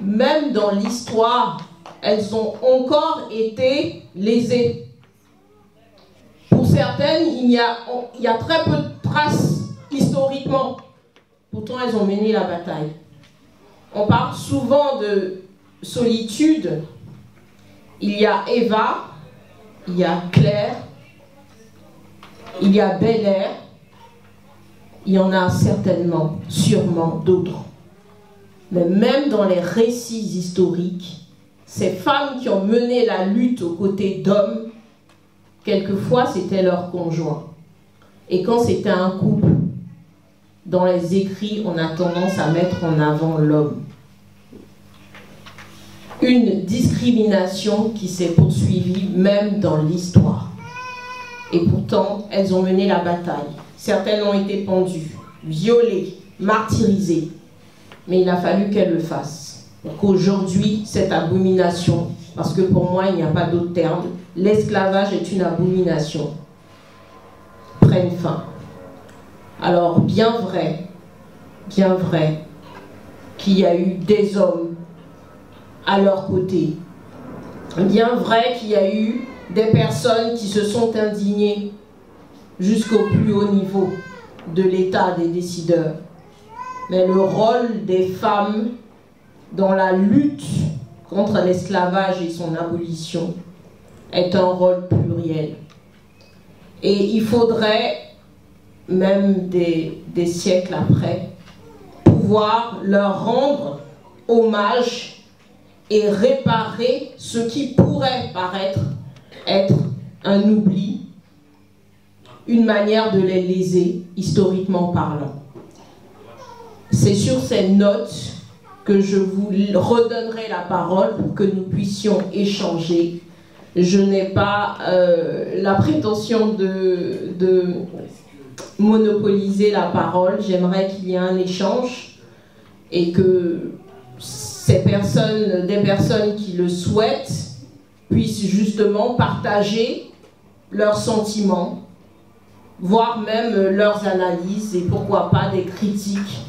même dans l'histoire, elles ont encore été lésées. Pour certaines, il y a très peu de traces historiquement. Pourtant, elles ont mené la bataille. On parle souvent de solitude. Il y a Eva, il y a Claire, il y a Bel-Air. Il y en a certainement, sûrement d'autres. Mais même dans les récits historiques, ces femmes qui ont mené la lutte aux côtés d'hommes, quelquefois c'était leur conjoint. Et quand c'était un couple, dans les écrits, on a tendance à mettre en avant l'homme. Une discrimination qui s'est poursuivie même dans l'histoire. Et pourtant, elles ont mené la bataille. Certaines ont été pendues, violées, martyrisées. Mais il a fallu qu'elles le fassent. Pour qu'aujourd'hui, cette abomination, parce que pour moi, il n'y a pas d'autre terme, l'esclavage est une abomination, prenne fin. Alors, bien vrai qu'il y a eu des hommes à leur côté. Bien vrai qu'il y a eu des personnes qui se sont indignées jusqu'au plus haut niveau de l'État des décideurs. Mais le rôle des femmes dans la lutte contre l'esclavage et son abolition est un rôle pluriel. Et il faudrait, même des siècles après, pouvoir leur rendre hommage et réparer ce qui pourrait paraître être un oubli, une manière de les léser, historiquement parlant. C'est sur ces notes que je vous redonnerai la parole pour que nous puissions échanger. Je n'ai pas la prétention de monopoliser la parole. J'aimerais qu'il y ait un échange et que des personnes qui le souhaitent puissent justement partager leurs sentiments, voire même leurs analyses et pourquoi pas des critiques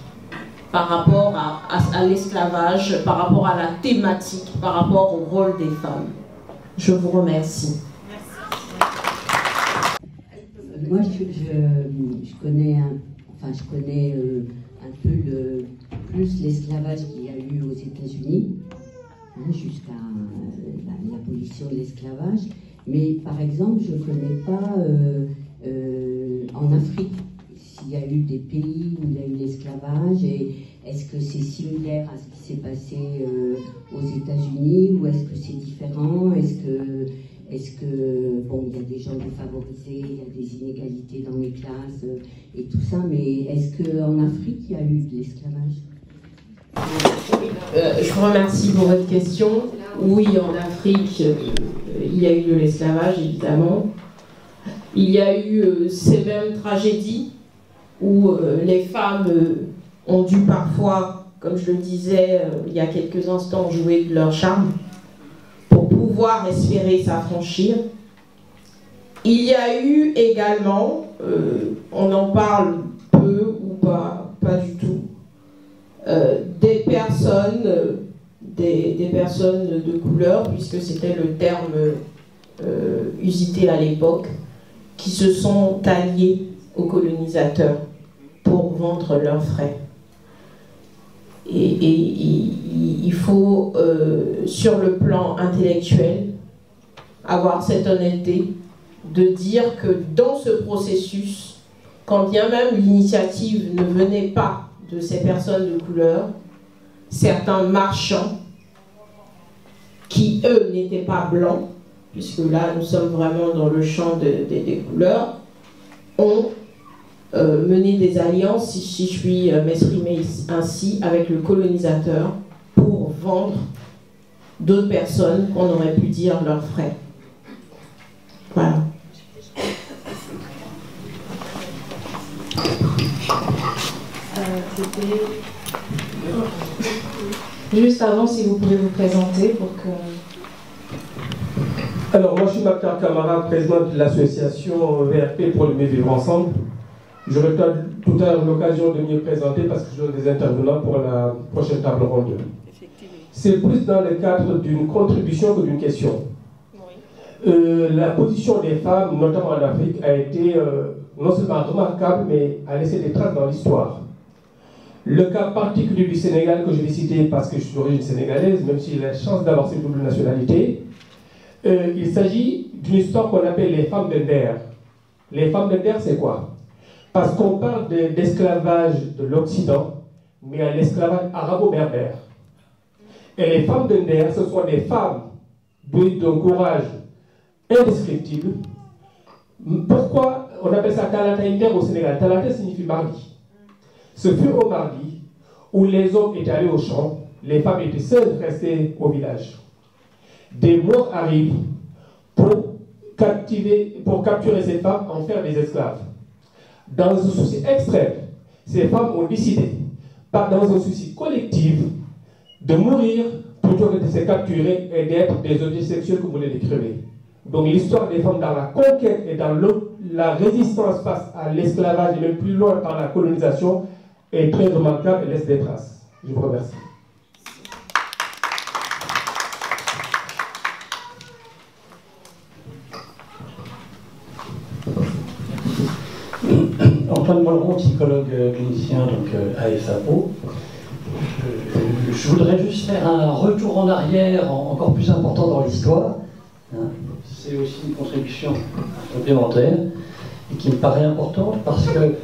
par rapport à l'esclavage, par rapport à la thématique, par rapport au rôle des femmes. Je vous remercie. Moi, je connais un peu plus l'esclavage qu'il y a eu aux États-Unis, jusqu'à l'abolition de l'esclavage. Mais par exemple, je ne connais pas en Afrique s'il y a eu des pays où il y a eu l'esclavage, et est-ce que c'est similaire à ce qui s'est passé aux États-Unis, ou est-ce que c'est différent? Est-ce que bon, il y a des gens défavorisés, il y a des inégalités dans les classes et tout ça, mais est-ce qu'en Afrique, il y a eu de l'esclavage? Je vous remercie pour votre question. Oui, en Afrique, il y a eu de l'esclavage, évidemment. Il y a eu ces mêmes tragédies où les femmes ont dû parfois, comme je le disais il y a quelques instants, jouer de leur charme pour pouvoir espérer s'affranchir. Il y a eu également, on en parle peu ou pas du tout, des personnes de couleur, puisque c'était le terme usité à l'époque, qui se sont alliés aux colonisateurs pour vendre leurs frères. Et il faut, sur le plan intellectuel, avoir cette honnêteté de dire que dans ce processus, quand bien même l'initiative ne venait pas de ces personnes de couleur, certains marchands, qui eux n'étaient pas blancs, puisque là nous sommes vraiment dans le champ des couleurs, ont mené des alliances, si je puis m'exprimer ainsi, avec le colonisateur pour vendre d'autres personnes qu'on aurait pu dire leurs frères. Voilà. Juste avant, si vous pouvez vous présenter pour que... Alors, moi, je suis Maktar Kamara, président de l'association VRP pour le mieux vivre ensemble. J'aurai tout à l'heure l'occasion de m'y présenter parce que je suis des intervenants pour la prochaine table ronde. C'est plus dans le cadre d'une contribution que d'une question. La position des femmes, notamment en Afrique, a été non seulement remarquable, mais a laissé des traces dans l'histoire. Le cas particulier du Sénégal que je vais citer parce que je suis d'origine sénégalaise, même si j'ai la chance d'avoir cette double nationalité, il s'agit d'une histoire qu'on appelle les femmes de Nder. Les femmes de Nder, c'est quoi? Parce qu'on parle d'esclavage de l'Occident, mais à l'esclavage arabo-berbère. Et les femmes de Nder, ce sont des femmes d'un courage indescriptible. Pourquoi on appelle ça Talata Nder au Sénégal? Talata signifie mardi. Ce fut au mardi où les hommes étaient allés au champ, les femmes étaient seules restées au village. Des morts arrivent pour capturer ces femmes, en faire des esclaves. Dans un souci extrême, ces femmes ont décidé, dans un souci collectif, de mourir plutôt que de se capturer et d'être des objets sexuels comme vous les décrivez. Donc l'histoire des femmes dans la conquête et dans la résistance face à l'esclavage et même plus loin dans la colonisation est très remarquable et laisse des traces. Je vous remercie. Antoine Molleron, psychologue clinicien donc, à FAPO. Je voudrais juste faire un retour en arrière encore plus important dans l'histoire. C'est aussi une contribution complémentaire et qui me paraît importante parce que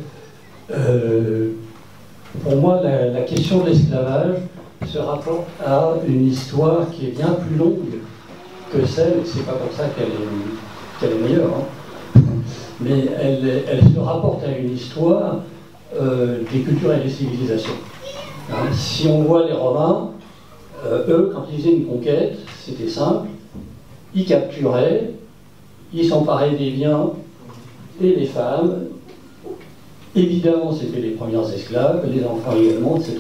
pour moi la question de l'esclavage se rapporte à une histoire qui est bien plus longue que celle, c'est pas comme ça qu'elle est meilleure, hein. Mais elle se rapporte à une histoire des cultures et des civilisations. Hein, si on voit les Romains, eux, quand ils faisaient une conquête, c'était simple, ils capturaient, ils s'emparaient des biens et les femmes. Évidemment, c'était les premières esclaves, les enfants également, etc.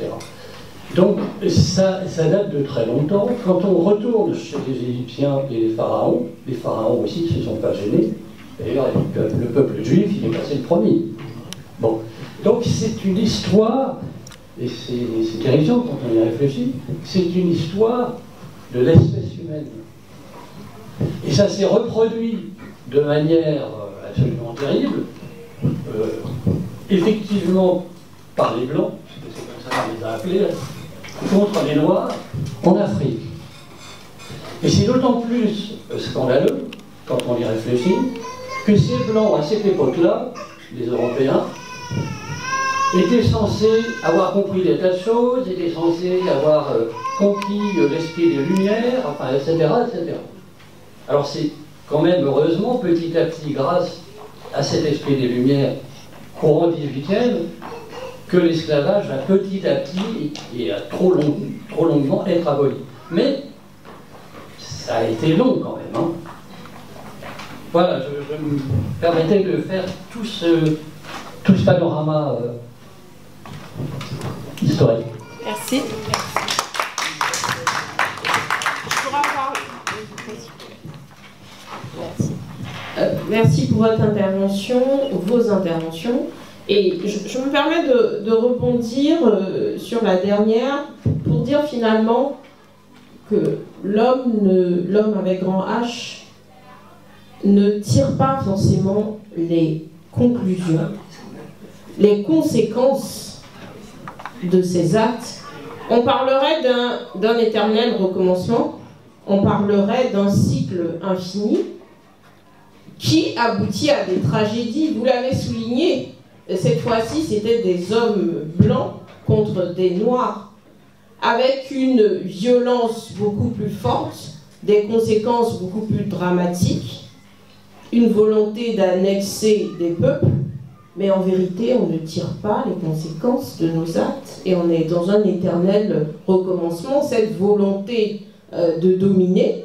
Donc, ça date de très longtemps. Quand on retourne chez les Égyptiens et les pharaons aussi ne se sont pas gênés. D'ailleurs, le peuple juif, il est passé le premier. Bon. Donc, c'est une histoire, et c'est terrifiant quand on y réfléchit, c'est une histoire de l'espèce humaine. Et ça s'est reproduit de manière absolument terrible, effectivement par les Blancs, c'est comme ça qu'on les a appelés, contre les Noirs en Afrique. Et c'est d'autant plus scandaleux, quand on y réfléchit, que ces Blancs, à cette époque-là, les Européens, étaient censés avoir compris des tas de choses, étaient censés avoir conquis l'esprit des Lumières, enfin, etc., etc. Alors c'est quand même, heureusement, petit à petit, grâce à cet esprit des Lumières, courant 18e, que l'esclavage va petit à petit et à trop longuement être aboli. Mais ça a été long quand même. Hein. Voilà, je me permettais de faire tout ce panorama historique. Merci. Merci pour votre intervention, vos interventions. Et je me permets de rebondir sur la dernière pour dire finalement que l'homme avec grand H ne tire pas forcément les conclusions, les conséquences de ses actes. On parlerait d'un éternel recommencement, on parlerait d'un cycle infini qui aboutit à des tragédies. Vous l'avez souligné, cette fois-ci c'était des hommes blancs contre des noirs, avec une violence beaucoup plus forte, des conséquences beaucoup plus dramatiques, une volonté d'annexer des peuples, mais en vérité on ne tire pas les conséquences de nos actes et on est dans un éternel recommencement. Cette volonté de dominer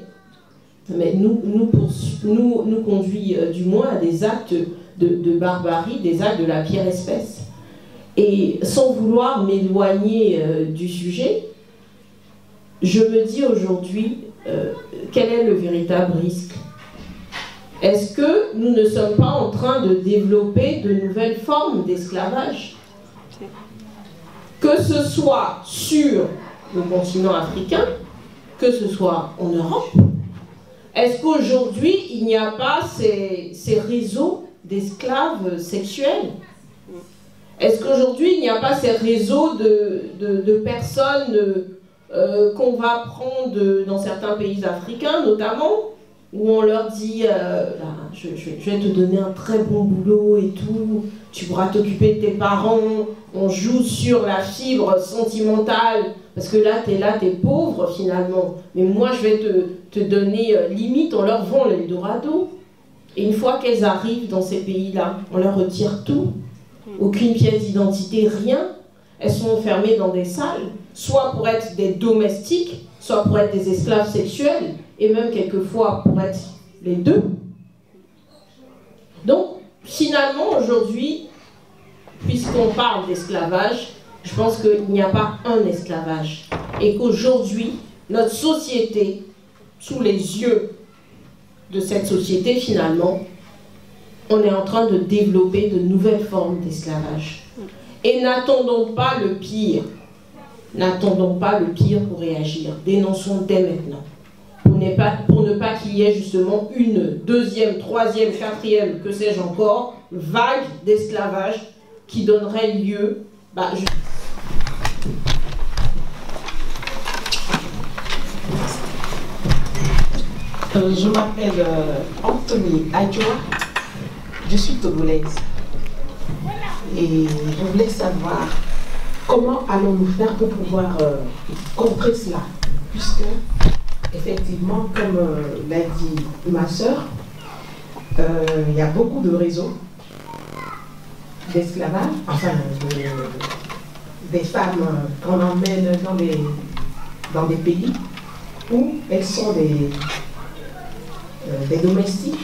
mais nous conduit du moins à des actes de barbarie, des actes de la pire espèce. Et sans vouloir m'éloigner du sujet, je me dis aujourd'hui, quel est le véritable risque? Est-ce que nous ne sommes pas en train de développer de nouvelles formes d'esclavage? Que ce soit sur le continent africain, que ce soit en Europe, est-ce qu'aujourd'hui il n'y a pas ces réseaux d'esclaves sexuels? Est-ce qu'aujourd'hui il n'y a pas ces réseaux de personnes qu'on va prendre dans certains pays africains notamment, où on leur dit je vais te donner un très bon boulot et tout, tu pourras t'occuper de tes parents, on joue sur la fibre sentimentale, parce que là t'es pauvre finalement, mais moi je vais te donner limite, on leur vend l'Eldorado. Et une fois qu'elles arrivent dans ces pays-là, on leur retire tout, aucune pièce d'identité, rien. Elles sont enfermées dans des salles, soit pour être des domestiques, soit pour être des esclaves sexuels, et même quelquefois pour être les deux. Donc, finalement, aujourd'hui, puisqu'on parle d'esclavage, je pense qu'il n'y a pas un esclavage. Et qu'aujourd'hui, notre société, sous les yeux de cette société, finalement, on est en train de développer de nouvelles formes d'esclavage. Et n'attendons pas le pire. N'attendons pas le pire pour réagir. Dénonçons dès maintenant. Pour ne pas qu'il y ait justement une deuxième, troisième, quatrième, que sais-je encore, vague d'esclavage qui donnerait lieu... Je m'appelle Anthony Adjoa, je suis togolaise et je voulais savoir comment allons-nous faire pour pouvoir contrer cela, puisque effectivement, comme l'a dit ma soeur, il y a beaucoup de réseaux d'esclavage, enfin des femmes qu'on emmène dans des pays où elles sont des domestiques,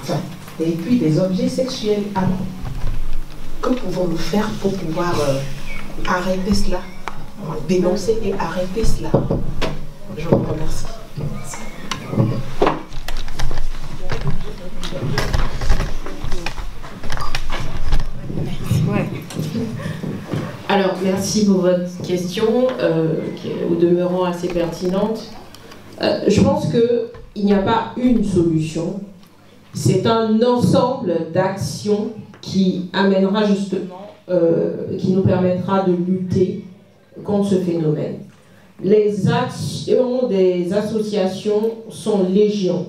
enfin, et puis des objets sexuels. Alors, que pouvons-nous faire pour pouvoir arrêter cela, dénoncer et arrêter cela? Je vous remercie. Alors, merci pour votre question, qui est au demeurant assez pertinente. Je pense qu'il n'y a pas une solution. C'est un ensemble d'actions qui amènera justement, qui nous permettra de lutter contre ce phénomène. Les actions des associations sont légion.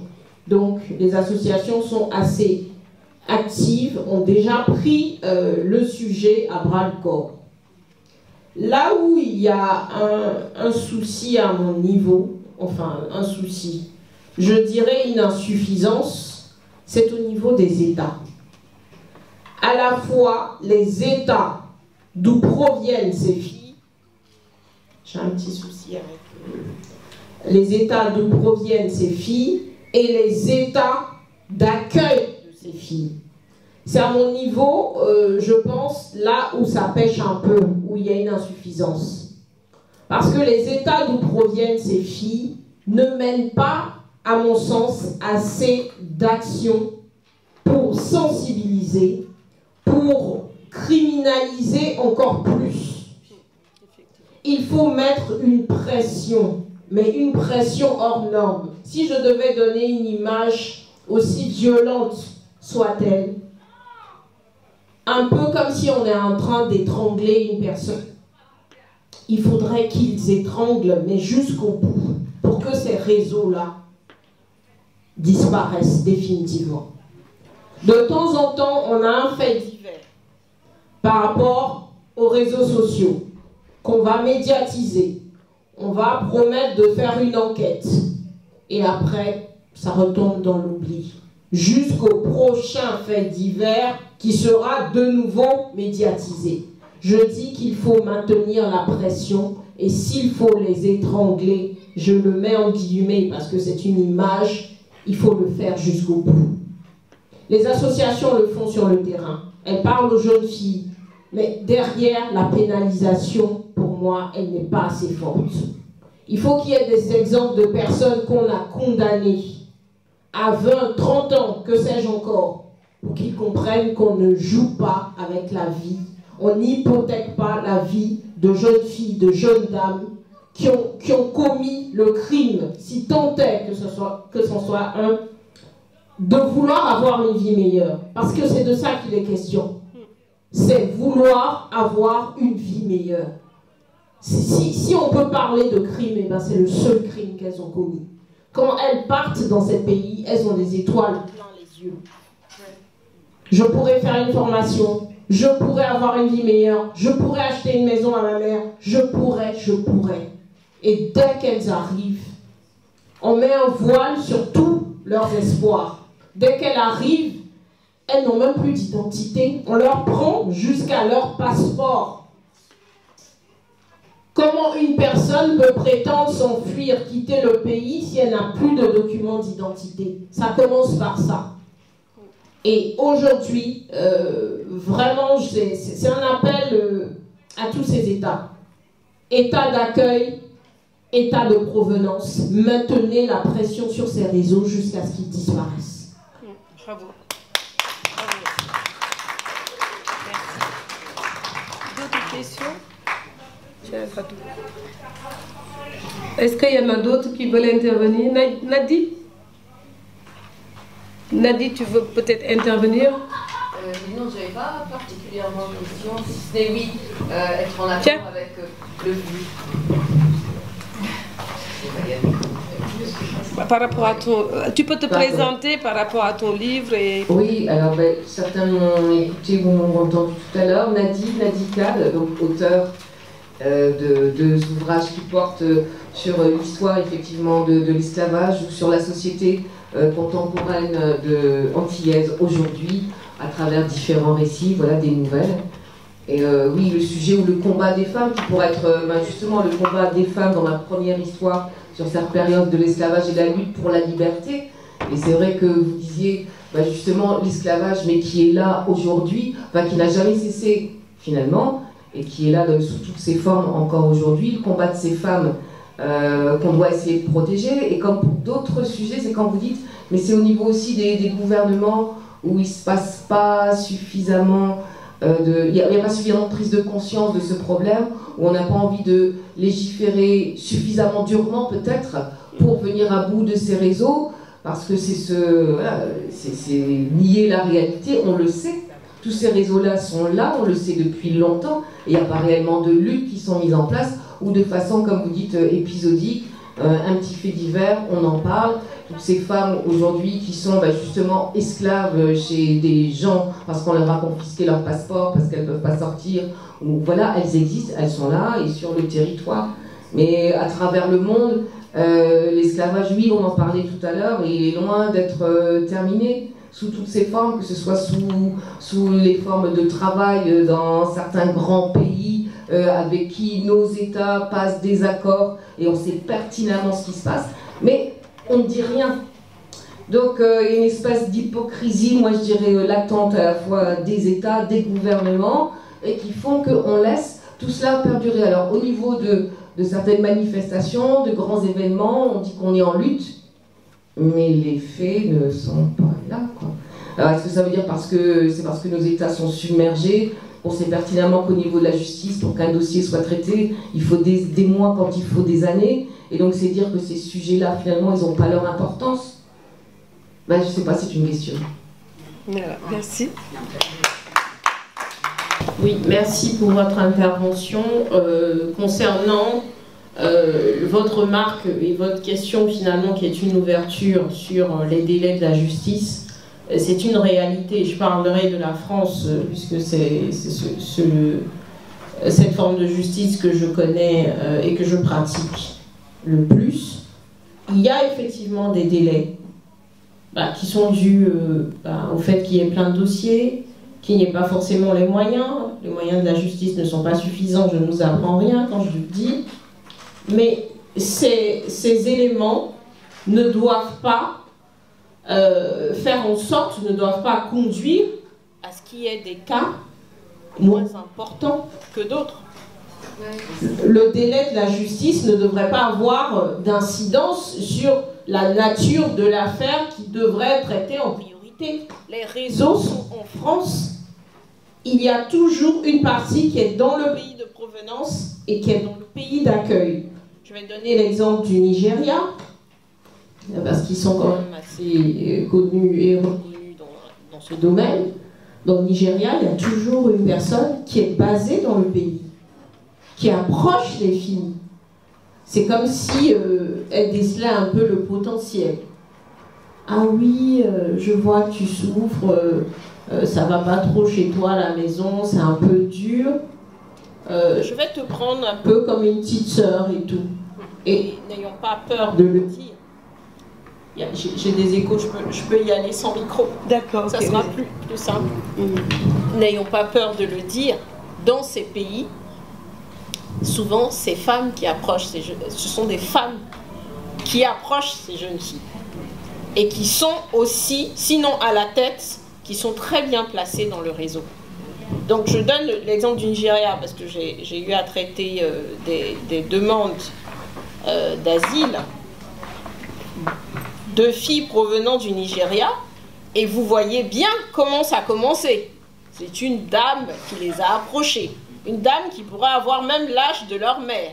Donc, les associations sont assez actives, ont déjà pris le sujet à bras-le-corps. Là où il y a un souci à mon niveau, enfin un souci, je dirais une insuffisance, c'est au niveau des États. À la fois les États d'où proviennent ces filles, j'ai un petit souci avec les États d'où proviennent ces filles et les États d'accueil de ces filles. C'est à mon niveau, je pense, là où ça pêche un peu, où il y a une insuffisance. Parce que les États d'où proviennent ces filles ne mènent pas, à mon sens, assez d'actions pour sensibiliser, pour criminaliser encore plus. Il faut mettre une pression, mais une pression hors norme. Si je devais donner une image aussi violente soit-elle, un peu comme si on est en train d'étrangler une personne, il faudrait qu'ils étranglent, mais jusqu'au bout, pour que ces réseaux-là disparaissent définitivement. De temps en temps, on a un fait divers par rapport aux réseaux sociaux qu'on va médiatiser. On va promettre de faire une enquête. Et après, ça retombe dans l'oubli. Jusqu'au prochain fait divers qui sera de nouveau médiatisé. Je dis qu'il faut maintenir la pression et s'il faut les étrangler, je le mets en guillemets parce que c'est une image, il faut le faire jusqu'au bout. Les associations le font sur le terrain. Elles parlent aux jeunes filles. Mais derrière la pénalisation, pour moi, elle n'est pas assez forte. Il faut qu'il y ait des exemples de personnes qu'on a condamnées à 20, 30 ans, que sais-je encore, pour qu'ils comprennent qu'on ne joue pas avec la vie. On n'hypothèque pas la vie de jeunes filles, de jeunes dames qui ont commis le crime, si tant est que ce soit un, de vouloir avoir une vie meilleure. Parce que c'est de ça qu'il est question. C'est vouloir avoir une vie meilleure. Si on peut parler de crime, eh ben c'est le seul crime qu'elles ont commis. Quand elles partent dans ces pays, elles ont des étoiles plein les yeux. Je pourrais faire une formation, je pourrais avoir une vie meilleure, je pourrais acheter une maison à ma mère, je pourrais. Et dès qu'elles arrivent, on met un voile sur tous leurs espoirs. Dès qu'elles arrivent, elles n'ont même plus d'identité. On leur prend jusqu'à leur passeport. Comment une personne peut prétendre s'enfuir, quitter le pays si elle n'a plus de documents d'identité? Ça commence par ça. Et aujourd'hui, vraiment, c'est un appel à tous ces États. État d'accueil, État de provenance, maintenez la pression sur ces réseaux jusqu'à ce qu'ils disparaissent. Bravo. D'autres questions? Est-ce qu'il y en a d'autres qui veulent intervenir? Nadi? Nadi, tu veux peut-être intervenir? Non, je n'avais pas particulièrement de question, si ce n'est oui, être en accord avec le but. Par rapport à ton... Tu peux te présenter par rapport à ton livre et... Oui, alors certains m'ont écouté ou m'ont entendu tout à l'heure. Nadi Kal, donc auteur de deux ouvrages qui portent sur l'histoire effectivement de l'esclavage ou sur la société contemporaine antillaise aujourd'hui à travers différents récits, voilà, des nouvelles. Et oui, le sujet ou le combat des femmes qui pourrait être justement le combat des femmes dans la première histoire sur cette période de l'esclavage et de la lutte pour la liberté. Et c'est vrai que vous disiez justement l'esclavage, mais qui est là aujourd'hui, qui n'a jamais cessé finalement, et qui est là sous toutes ses formes encore aujourd'hui, le combat de ces femmes qu'on doit essayer de protéger. Et comme pour d'autres sujets, c'est quand vous dites, mais c'est au niveau aussi des gouvernements où il ne se passe pas suffisamment, il n'y a pas suffisamment de prise de conscience de ce problème, où on n'a pas envie de légiférer suffisamment durement peut-être pour venir à bout de ces réseaux, parce que c'est nier la réalité, on le sait. Tous ces réseaux-là sont là, on le sait depuis longtemps, et il n'y a pas réellement de luttes qui sont mises en place, ou de façon, comme vous dites, épisodique, un petit fait divers, on en parle. Toutes ces femmes aujourd'hui qui sont justement esclaves chez des gens parce qu'on leur a confisqué leur passeport, parce qu'elles ne peuvent pas sortir, ou voilà, elles existent, elles sont là et sur le territoire. Mais à travers le monde, l'esclavage, oui, on en parlait tout à l'heure, est loin d'être terminé sous toutes ses formes, que ce soit sous les formes de travail dans certains grands pays avec qui nos États passent des accords et on sait pertinemment ce qui se passe. Mais on ne dit rien. Donc il y a une espèce d'hypocrisie, moi je dirais latente à la fois des États, des gouvernements, et qui font qu'on laisse tout cela perdurer. Alors au niveau de certaines manifestations, de grands événements, on dit qu'on est en lutte, mais les faits ne sont pas là, quoi. Alors est-ce que ça veut dire c'est parce que nos États sont submergés? On sait pertinemment qu'au niveau de la justice, pour qu'un dossier soit traité, il faut des mois quand il faut des années. Et donc c'est dire que ces sujets-là, finalement, ils n'ont pas leur importance. Je ne sais pas, c'est une question. Voilà, merci. Oui, merci pour votre intervention. Concernant votre remarque et votre question, finalement, qui est une ouverture sur les délais de la justice, c'est une réalité. Je parlerai de la France, puisque c'est cette forme de justice que je connais et que je pratique le plus. Il y a effectivement des délais qui sont dus au fait qu'il y ait plein de dossiers, qu'il n'y ait pas forcément les moyens. Les moyens de la justice ne sont pas suffisants, je ne vous apprends rien quand je le dis. Mais ces éléments ne doivent pas faire en sorte, ne doivent pas conduire à ce qu'il y ait des cas moins importants que d'autres. Le délai de la justice ne devrait pas avoir d'incidence sur la nature de l'affaire qui devrait être traitée en priorité. Les réseaux sont en France. Il y a toujours une partie qui est dans le pays de provenance et qui est dans le pays d'accueil. Je vais donner l'exemple du Nigeria, parce qu'ils sont quand même assez connus et reconnus dans ce domaine. Dans le Nigeria, il y a toujours une personne qui est basée dans le pays, qui approche les filles. C'est comme si elle décelait un peu le potentiel. Ah oui, je vois que tu souffres, ça va pas trop chez toi à la maison, c'est un peu dur. Je vais te prendre un peu comme une petite sœur et tout. Et n'ayons pas peur de le dire. J'ai des échos, je peux y aller sans micro. D'accord. Ça sera plus simple. N'ayons pas peur de le dire. Dans ces pays, souvent, ces femmes qui approchent ces jeunes, ce sont des femmes qui approchent ces jeunes filles et qui sont aussi, sinon à la tête, qui sont très bien placés dans le réseau. Donc je donne l'exemple du Nigeria parce que j'ai eu à traiter des demandes d'asile de filles provenant du Nigeria, et vous voyez bien comment ça a commencé. C'est une dame qui les a approchées, une dame qui pourrait avoir même l'âge de leur mère,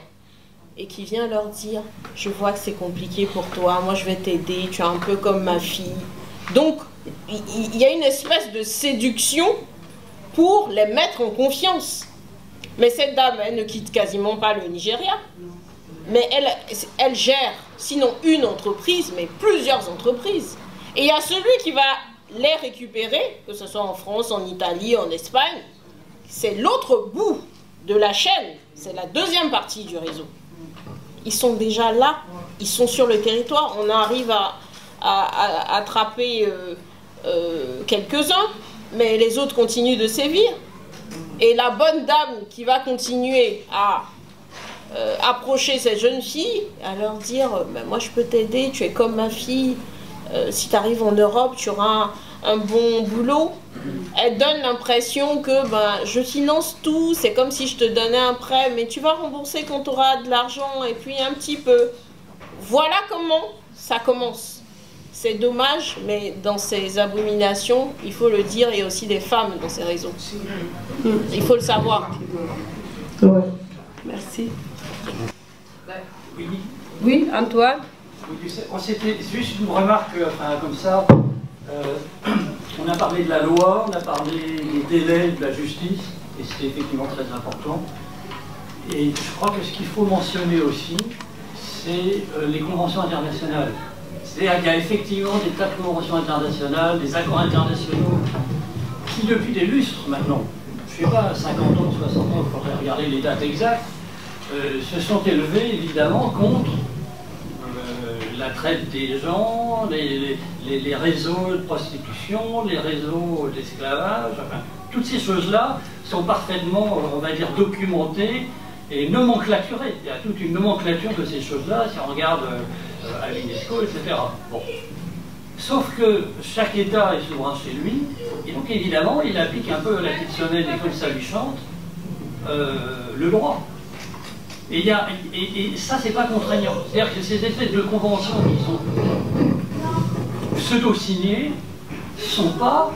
et qui vient leur dire « Je vois que c'est compliqué pour toi, moi je vais t'aider, tu es un peu comme ma fille. » Donc, il y a une espèce de séduction pour les mettre en confiance. Mais cette dame, elle ne quitte quasiment pas le Nigeria. Mais elle gère, sinon une entreprise, mais plusieurs entreprises. Et il y a celui qui va les récupérer, que ce soit en France, en Italie, en Espagne. C'est l'autre bout de la chaîne. C'est la deuxième partie du réseau. Ils sont déjà là, ils sont sur le territoire. On arrive à attraper quelques-uns, mais les autres continuent de sévir. Et la bonne dame qui va continuer à approcher cette jeune fille, à leur dire « Moi je peux t'aider, tu es comme ma fille, si tu arrives en Europe, tu auras un bon boulot ». Elle donne l'impression que je finance tout, c'est comme si je te donnais un prêt, mais tu vas rembourser quand tu auras de l'argent, et puis un petit peu. Voilà comment ça commence. C'est dommage, mais dans ces abominations, il faut le dire, il y a aussi des femmes dans ces réseaux. Il faut le savoir. Ouais. Merci. Oui, Antoine? C'était juste une remarque comme ça. On a parlé de la loi, on a parlé des délais de la justice, et c'est effectivement très important. Et je crois que ce qu'il faut mentionner aussi, c'est les conventions internationales. C'est-à-dire qu'il y a effectivement des tas de conventions internationales, des accords internationaux, qui depuis des lustres maintenant, je ne sais pas, 50 ans, 60 ans, il faudrait regarder les dates exactes, se sont élevés évidemment contre la traite des gens, les réseaux de prostitution, les réseaux d'esclavage, enfin, toutes ces choses-là sont parfaitement, on va dire, documentées et nomenclaturées. Il y a toute une nomenclature de ces choses-là, si on regarde à l'UNESCO, etc. Bon. Sauf que chaque État est souverain chez lui, et donc évidemment, il applique un peu la petite sonnette et comme ça lui chante, le droit. Et ça, c'est pas contraignant. C'est-à-dire que ces espèces de conventions qui sont pseudo-signées ne sont pas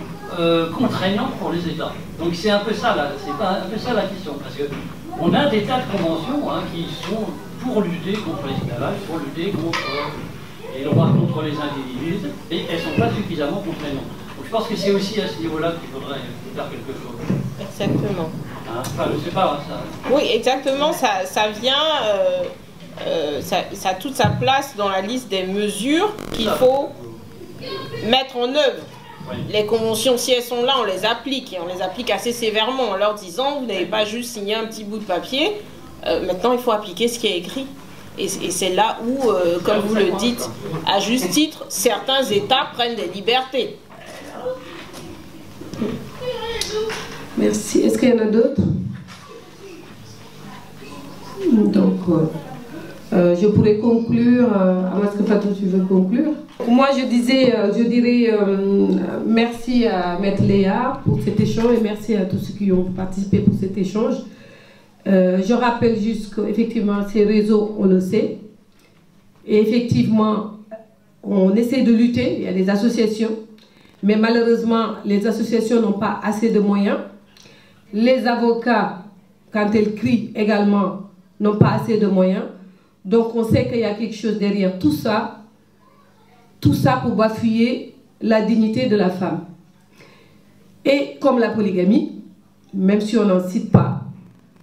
contraignantes pour les États. Donc c'est un peu ça, un peu ça la question. Parce qu'on a des tas de conventions qui sont pour lutter contre l'esclavage, pour lutter contre les droits contre les individus, et elles ne sont pas suffisamment contraignantes. Donc je pense que c'est aussi à ce niveau-là qu'il faudrait faire quelque chose. Exactement. Enfin, je sais pas, ça... Oui, exactement, ça vient, ça a toute sa place dans la liste des mesures qu'il faut mettre en œuvre. Oui. Les conventions, si elles sont là, on les applique, et on les applique assez sévèrement en leur disant, vous n'avez pas juste signé un petit bout de papier, maintenant il faut appliquer ce qui est écrit. Et c'est là où, comme vous le dites, à juste titre, certains États prennent des libertés. Merci. Est-ce qu'il y en a d'autres? Donc, je pourrais conclure. Est-ce que Fatou, tu veux conclure? Moi, je dirais merci à Maître Léa pour cet échange et merci à tous ceux qui ont participé pour cet échange. Je rappelle juste qu'effectivement, ces réseaux, on le sait. Et effectivement, on essaie de lutter. Il y a des associations. Mais malheureusement, les associations n'ont pas assez de moyens. Les avocats, quand elles crient également, n'ont pas assez de moyens. Donc on sait qu'il y a quelque chose derrière tout ça pour bafouer la dignité de la femme. Et comme la polygamie, même si on n'en cite pas,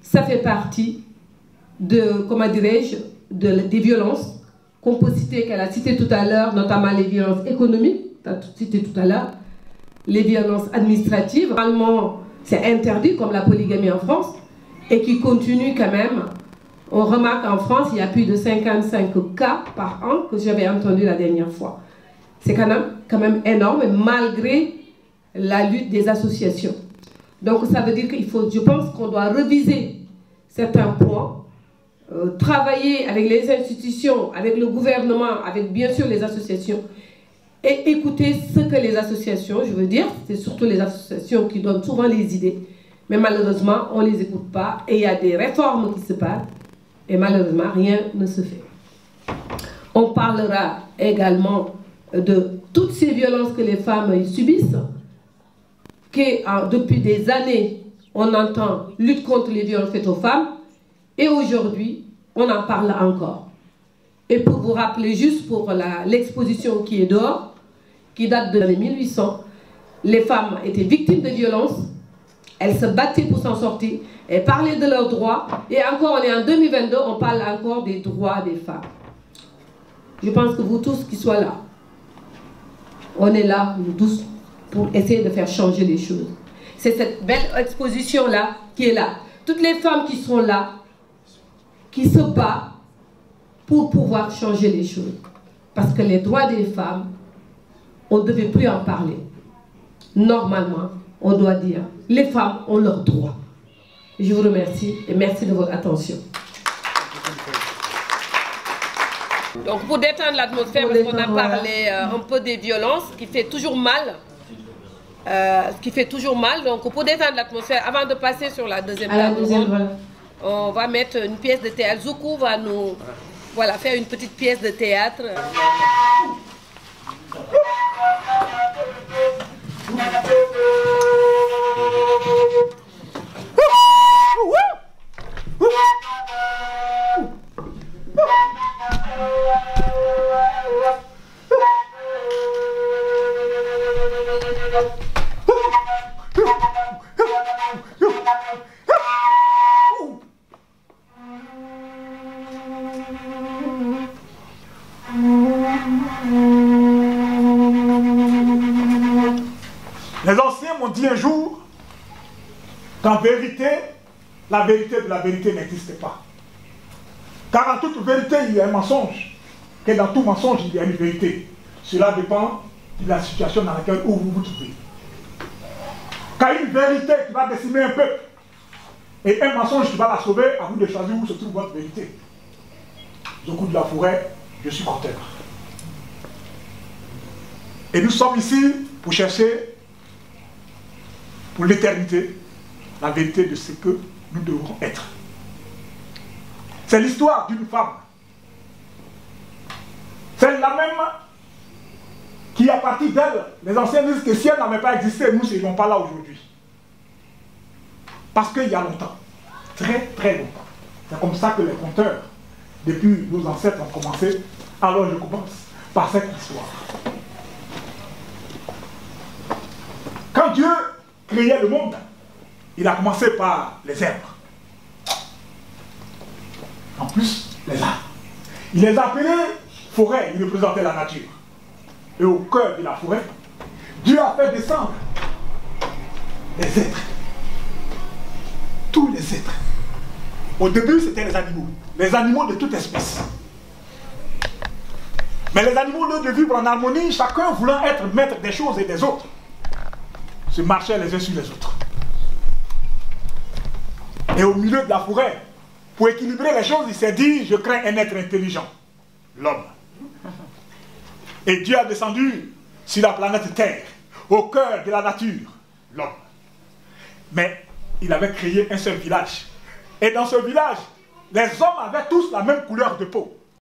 ça fait partie de, comment dirais-je, des violences qu'on peut citer, qu'elle a cité tout à l'heure, notamment les violences économiques, tu as cité tout à l'heure, les violences administratives. Normalement, c'est interdit comme la polygamie en France et qui continue quand même. On remarque en France, il y a plus de 55 cas par an que j'avais entendu la dernière fois. C'est quand même énorme malgré la lutte des associations. Donc ça veut dire qu'il faut, je pense qu'on doit reviser certains points, travailler avec les institutions, avec le gouvernement, avec bien sûr les associations et écouter ce que les associations, je veux dire, c'est surtout les associations qui donnent souvent les idées, mais malheureusement, on ne les écoute pas et il y a des réformes qui se passent et malheureusement, rien ne se fait. On parlera également de toutes ces violences que les femmes subissent, que depuis des années, on entend lutte contre les violences faites aux femmes, et aujourd'hui, on en parle encore. Et pour vous rappeler juste pour l'exposition qui est dehors, qui date de l'année 1800, les femmes étaient victimes de violences, elles se battaient pour s'en sortir, elles parlaient de leurs droits, et encore, on est en 2022, on parle encore des droits des femmes. Je pense que vous tous qui soient là, on est là, nous tous, pour essayer de faire changer les choses. C'est cette belle exposition-là qui est là. Toutes les femmes qui sont là, qui se battent pour pouvoir changer les choses. Parce que les droits des femmes, on ne devait plus en parler. Normalement, on doit dire, les femmes ont leurs droits. Je vous remercie et merci de votre attention. Donc pour détendre l'atmosphère, parce qu'on a parlé un peu des violences, qui fait toujours mal. Donc pour détendre l'atmosphère, avant de passer sur la deuxième table ronde, on va mettre une pièce de théâtre. Zoukou va nous faire une petite pièce de théâtre. Les anciens m'ont dit un jour qu'en vérité, la vérité de la vérité n'existe pas. Car en toute vérité, il y a un mensonge. Que dans tout mensonge, il y a une vérité. Cela dépend de la situation dans laquelle vous vous trouvez. Car une vérité qui va décimer un peuple et un mensonge qui va la sauver, à vous de choisir où se trouve votre vérité. Zoukou de la Forêt, je suis content. Et nous sommes ici pour chercher pour l'éternité la vérité de ce que nous devons être. C'est l'histoire d'une femme. Celle-là même qui, à partir d'elle, les anciens disent que si elle n'avait pas existé, nous ne serions pas là aujourd'hui. Parce qu'il y a longtemps, très très longtemps. C'est comme ça que les conteurs, depuis nos ancêtres, ont commencé. Alors je commence par cette histoire. Quand Dieu créait le monde, il a commencé par les herbes. En plus, les arbres. Il les appelait forêts, il représentait la nature. Et au cœur de la forêt, Dieu a fait descendre les êtres. Tous les êtres. Au début, c'était les animaux de toute espèce. Mais les animaux, au lieu de vivre en harmonie, chacun voulant être maître des choses et des autres, se marchaient les uns sur les autres. Et au milieu de la forêt, pour équilibrer les choses, il s'est dit, je crains un être intelligent, l'homme. Et Dieu a descendu sur la planète Terre, au cœur de la nature, l'homme. Mais il avait créé un seul village. Et dans ce village, les hommes avaient tous la même couleur de peau.